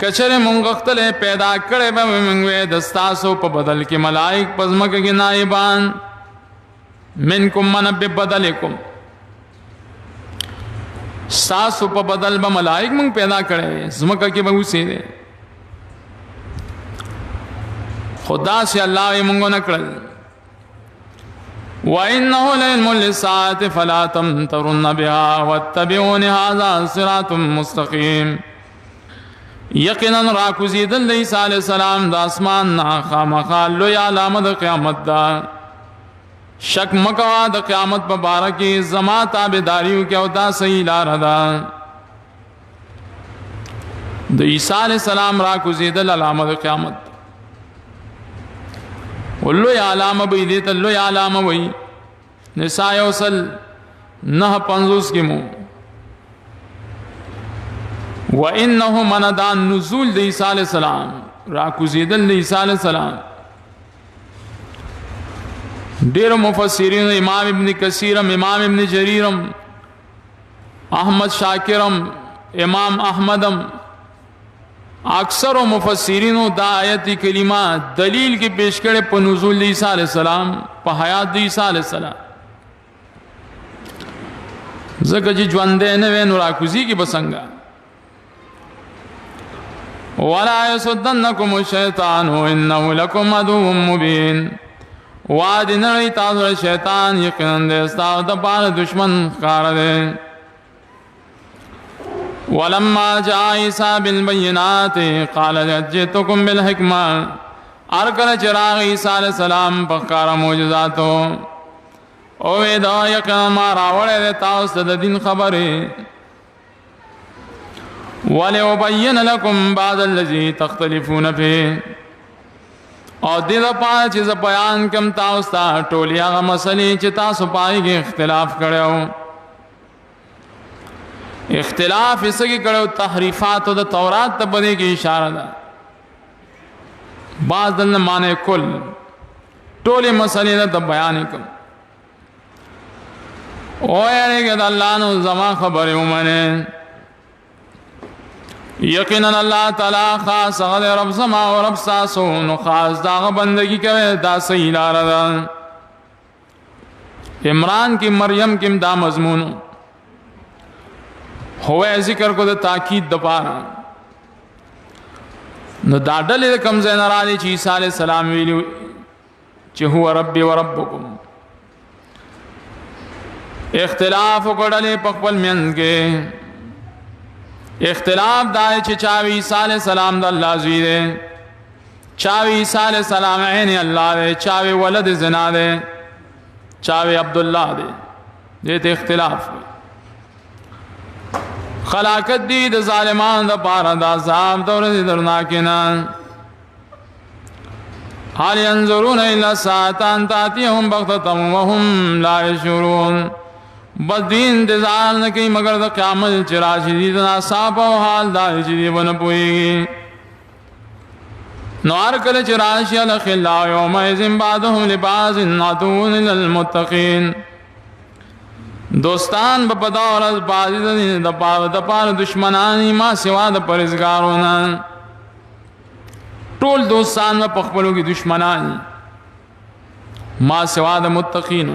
Speaker 1: کچره مونږ غختله پیدا کړې به موږ د ستاسو په بدل کې ملائک پزمکه کې نائبان. منکم من ببدلکم، ستاسو په بدل به ملائک مونږ پیدا کړې زمکه کې به اوسېږي. خدا سے الله یې مونږ نه کړل. وَإِنَّهُ لَعِلْمٌ لِلسَّاعَةِ فَلَا تَمْتَرُنَّ بِهَا وَاتَّبِعُونِ هَذَا صِرَاطٌ مُسْتَقِيمٌ. یقینا راکوزیدل د عیسی علیہ السلام د اسمان نه خامخا لوی علامه د قیامت ده. شک مکوا د قیامت په باره کې زما تابعداریو کې او دا صحیح لاره ده. د عیسی علیہ السلام راکوزیدل علامه د قیامت، ولوی علامه به دې ته لوی علامه وایي. نساء یوصل 9:50 کې مو وانه من دا نزول د عیسی علیہ السلام، راکوزیدل د عیسی علیہ السلام. ډېر مفسرین، امام ابن کثیرم، امام ابن جریرم، احمد شاکرم، امام احمدم، اکثر مفسرینو دا آیت کلمه دلیل کې پیش کړي په نزول د عیسی علیہ السلام، په حیات د عیسی علیہ السلام. ځکه چې ژوندې نه وي نو راکوزي کې بسنګا. ولا يصدنكم الشيطان انه لكم عدو مبين، وعد نه تاسو شیطان یقینا د تاسو د پاره دشمن ښکار دی. ولما جاء عيسى بالبينات قال جئتكم بالحكمة، ارکل چراغ عیسی علیہ السلام بخار معجزاتو او دا یقینا ما راوړې تاسو د دین خبره. ولأبين لكم بعض الذي تختلفون فيه، او دې لپاره چې بیان کوم تاسو ته ټولې هغه مسلې چې تاسو پای کې اختلاف کړو. اختلاف اسکی کړو تحریفات او د تورات ته باندې کې اشاره ده. بعض دل معنی کل ټولې مسلې د بیان کوم. او یې د الله نو زما خبره ومنه. یقینا الله تعالی خاص هغه رب سما او رب تاسو نو خاص داغه بندگی کوي، دا صحیح لار ده. عمران کی مریم کی دا مضمون ہوئے ذکر کو دا تاکید دا پارا. نو دا ڈلی دا کم زین رالی چی عیسیٰ علیہ السلام ویلیو چی ہوا ربی و ربکم. اختلاف کو ڈلی پقبل مین کے اختلاف دائے چی چاوی عیسیٰ علیہ السلام دا اللہ زوی دے، چاوی عیسیٰ علیہ السلام عین اللہ دے، چاوی ولد زنا دے، چاوی عبداللہ دے. دیتے اختلاف ہوئی. خلاقت دی د ظالمان د پاره د عذاب دور دي درناکینا. حال ينظرون الا ساعتان تاتيهم بغتة وهم لا يشعرون، بس دی انتظار نه کوي مگر د قیامت چې راشي. دي د ناصاب او حال دا چې دی ونه پوهیږي. نو هر کله چې راشي الخلاء یومئذ بعضهم لبعض عدو للمتقین، دوستان په پدا ورځ بعض د پاره دشمنان ما سوا د پرهیزګارونو، ټول دوستان په خپلو کې دشمنان ما سوا د متقینو.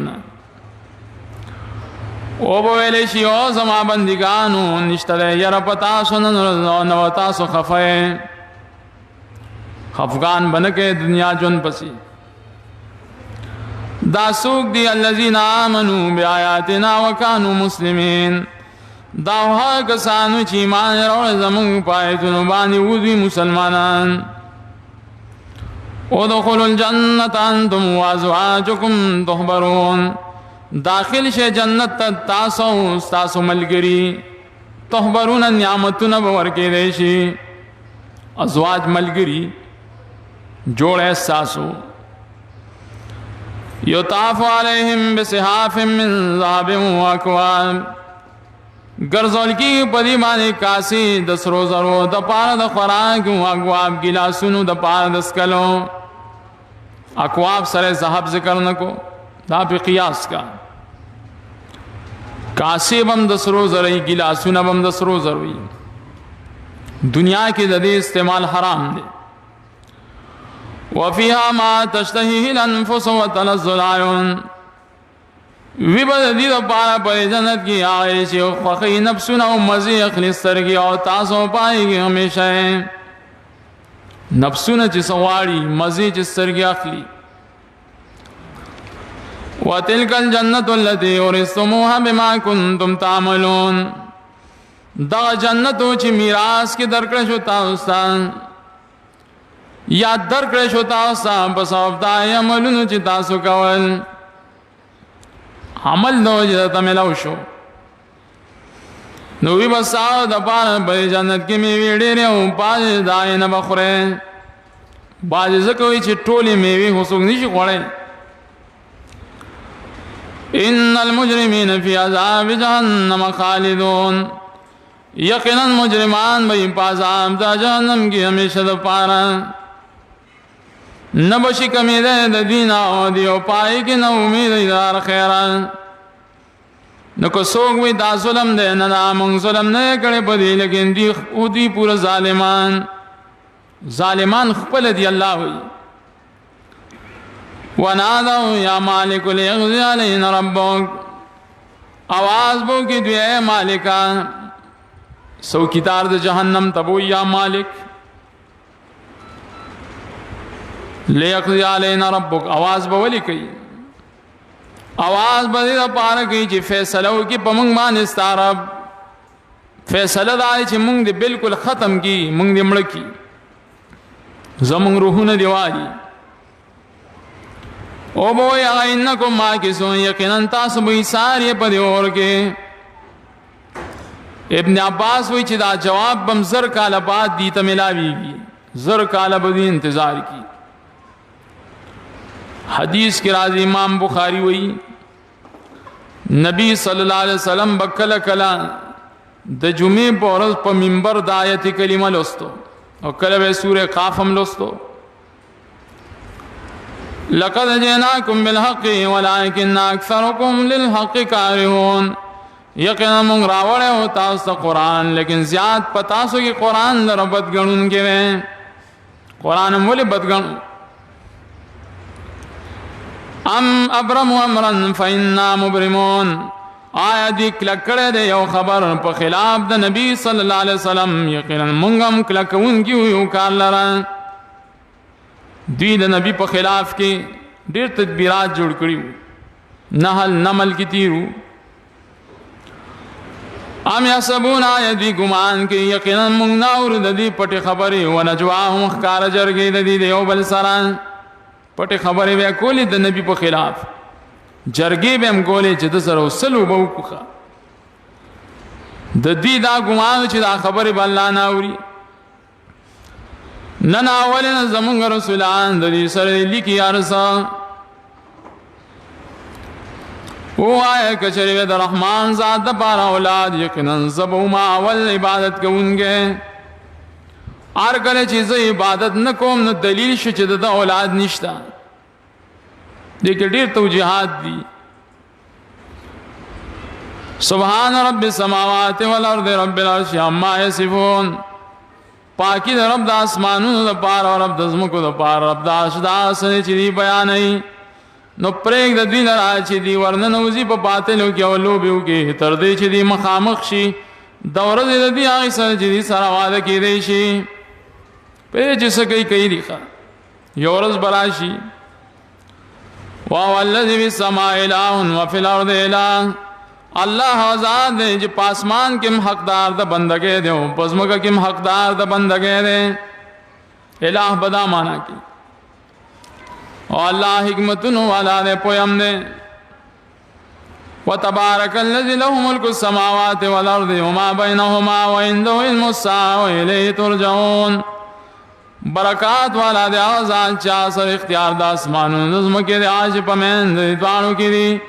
Speaker 1: او به ویلی شي او زما بندګانو نشته دی یره په تاسو نو تاسو خفه خفګان بنه کې دنیا جون پسې. دا څوک دي الذین آمنوا بآیاتنا وکانوا مسلمین، دا هغه کسانو چې ایمان راوړل زموږ په آیتونو باندې ودي مسلمانان. ادخلوا الجنة انتم وازواجکم تحبرون، داخل شي جنت تاسو تاسو ملګری، تحبرون نعمتونه به ورکړي شي، ازواج ملګری جوړ احساسو. یطاف علیہم بصحاف من ذهب واکواب، ګرځول کی پدی باندې کاسی د سرو زرو د پاره د خوراک او اکواب ګلاسونو د پاره د سکلو. اکواب سره ذهب ذکر نکو، دا په قیاس کا. کاسی بم د سرو زرې ګلاسونه بم د سرو زروي. دنیا کې د دې استعمال حرام دی. وفيها ما تشتهيه الانفس وتلذ العيون، وی به دې د پاره په جنت کې آئے چې خوښي نفسونه او مزي اخلي سترګې او تاسو پایږي همیشه. نفسونه چې سواړي مزي چې سترګې اخلي. وتلك الجنة التي ورثتموها بما كنتم تعملون، دا جنتو چې میراث کې درکړې شو تاسو یا درکړې شو تاسو په سبب د عملونو چې تاسو کول. عمل نو چې ته ملاو شو نو وی بساو د پاره په جنت کې میوې ډېرې او باز دای نه بخوره. باز زکوي چې ټولې میوې هوڅوک نشي خوړل. ان المجرمین فی عذاب جهنم خالدون، یقینا مجرمان به په عذاب د جهنم کې همیشه د پاره نبشی کمی دے دا دینا او دیو پائی کی نا امید دار خیران. نکو سوک وی دا ظلم دے نا منگ ظلم نے کڑے پدی لیکن دی پورا ظالمان خپل دی اللہ ہوئی. ونادو یا مالک لیغزی علینا ربک، آواز بو کی دوی اے مالکا سو کتار دا جہنم تبو یا مالک لیقضی علینا ربک. آواز بولی کئی، آواز بدی دا پارا کئی چی فیصلو کی پا منگ بان استعرب. فیصلہ داری چی منگ دی بالکل ختم کی، منگ دی مڑکی زمنگ روحون دیواری. او بوئی آئینکم ماکسون، یقیناً تاسو بوئی ساری پا دیور کے. ابن عباس وی چی دا جواب بم زر کالا بعد دیتا ملاوی گی، زر کالا بدی انتظار کی. حدیث کی راضی امام بخاری وئی نبی صلی اللہ علیہ وسلم بکل کلا د جمعے پورز پا منبر دا آیت کلمہ لستو اور کلب سورہ قاف ہم لستو. لقد جئناکم بالحق ولکن اکثرکم للحق کارہون، یقینا منگ راوڑے ہو تاستا قرآن لیکن زیاد پتاسو کی قرآن در بدگنون کے ویں. قرآن مولی بدگنون. ام ابرم امرن فإنا مبرمون، آیا دی کلکڑے دے یو خبر پا خلاف دا نبی صلی اللہ علیہ وسلم، یقینا منگم کلکون کی ہوئی کار لران. دوی دا نبی پا خلاف کی دیر تدبیرات جوڑ کریو، نحل نمل کی تیرو. ام یحسبون آیا دی گمان کی یقینا منگ ناور دا دی پٹی خبری و نجواہم اخکار جرگی دا دی دیو بل سران. پټه خبرې به کولې د نبی په خلاف، جرګې به هم کولې چې د سره وسلو به وکړه. د دې دا ګمان چې دا خبرې به الله نه اوري. نن اولنه زمونږ رسولان د دې سره لیکي ارسا وایه کچری د رحمان ذات د پاره اولاد یقینا زبو ما اول عبادت کوونګې هر کله چې زه عبادت نه کوم نو دلیل شو چې د اولاد نشته. دې کې ډېر توجیهات دي. سبحان رب السماوات والارض رب العرش عما یصفون. پاکی د رب د اسمانونو د پاره او رب د ځمکو د پاره رب د عرش د اسنه چې دی بیانوي. نو پرېږ د دوی لره چې دی ورننوځي په باطلو کې او لوبو کې تر دې چې دی مخامخ شي د ورځې د دې هغې سره چې دی سره واده کېدی شي. پرې چې څه کوي دي ښه یو ورځ به راشي. وهو الذي في السماء اله وفي الارض اله. الله ذات دی چې په اسمان کې هم حقدار د بندګۍ دی او په ځمکه کې هم حقدار د بندګۍ دی. الہ به دا معنا کوي. او الله حکمتونو والا دی پویم دی. وتبارك الذي له ملك السماوات والارض وما بينهما وعنده علم الساعه واليه ترجعون. برکات والا دی هغه ځان چې سره اختیار د اسمانونو د ځمکې دی عاج په مین د دوانو کې دی.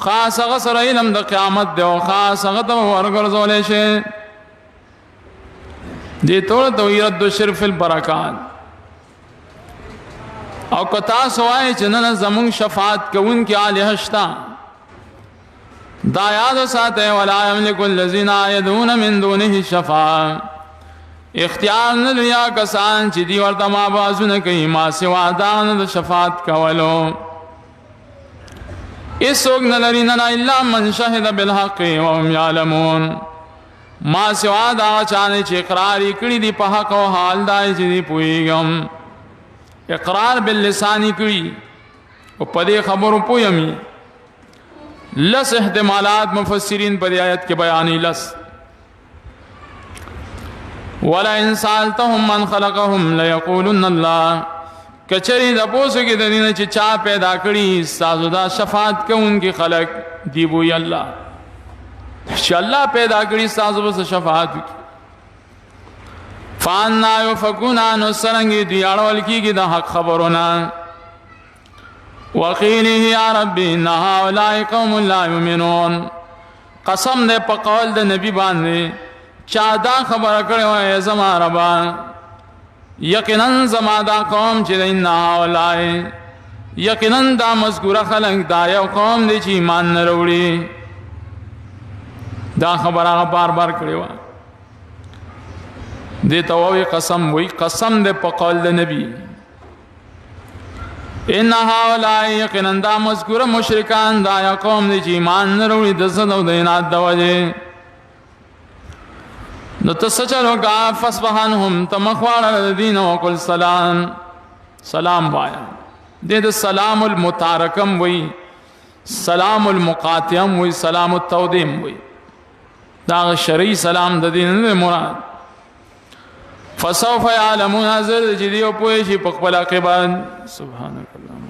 Speaker 1: خاص هغه سره علم د قیامت دی او خاص هغه ته ورګرځولی شي. دې ټول ته رد الشرف البرکات. او که تاسو وایئ چې نن زمونږ شفاعت کوونکي الهه شته دا یاد ساتئ. ولا یملک الذین یدعون من دونه الشفاعة. اختیار نه لري کسان چې دی ورته مابازونه کوي ما سوا دا نه د شفاعت کولو. هیڅوک نه لري نه الا من شهد بالحق وهم یعلمون. ما سوا دا چا نه چې اقرار یې کړي دي په حق او حال دا چې دی پوهېږم. اقرار باللسان کړي او په دې خبرو پوهیمي. لس احتمالات مفسرین په دې آیت کې بیانې لس. ولئن سألتهم من خلقهم ليقولن الله. کچری د پوسو کې د دینه چې چا پیدا کړي ستاسو دا شفاعت کوونکي خلق دی وی الله. چې الله پیدا کړي ستاسو به شفاعت وکړي. فانا یفکون نو څرنګه دی اړول کېږي د حق خبرونه. وقیله یا ربی ان هؤلاء قوم لا یؤمنون. قسم دې په قول د نبی باندې چا دا خبره کړې وای زما ربا یقینا زما دا قوم چې ان هؤلاء یقینا دا مذکوره خلک دا یو قوم دی چې ایمان نه وروړي. دا خبره بار بار کړې وای. دې ته وایي قسم. وایي قسم دې په قول د نبی. ان هؤلاء یقینا دا مذکوره مشرکان دا یا قوم دی چې ایمان نه وروړي د زړه او د عناد د وجې. نو تسچلو کا فسبحانهم تمخوار الذين وقل سلام. سلام وایا. دې د سلام المتارکم وایي سلام المقاطعم وایي سلام التودیم وایي. دا شرعي سلام د دې نه مراد. فسوف يعلمون. حضرت جدي او پوهې شي په خپل عقیبت. سبحانك اللهم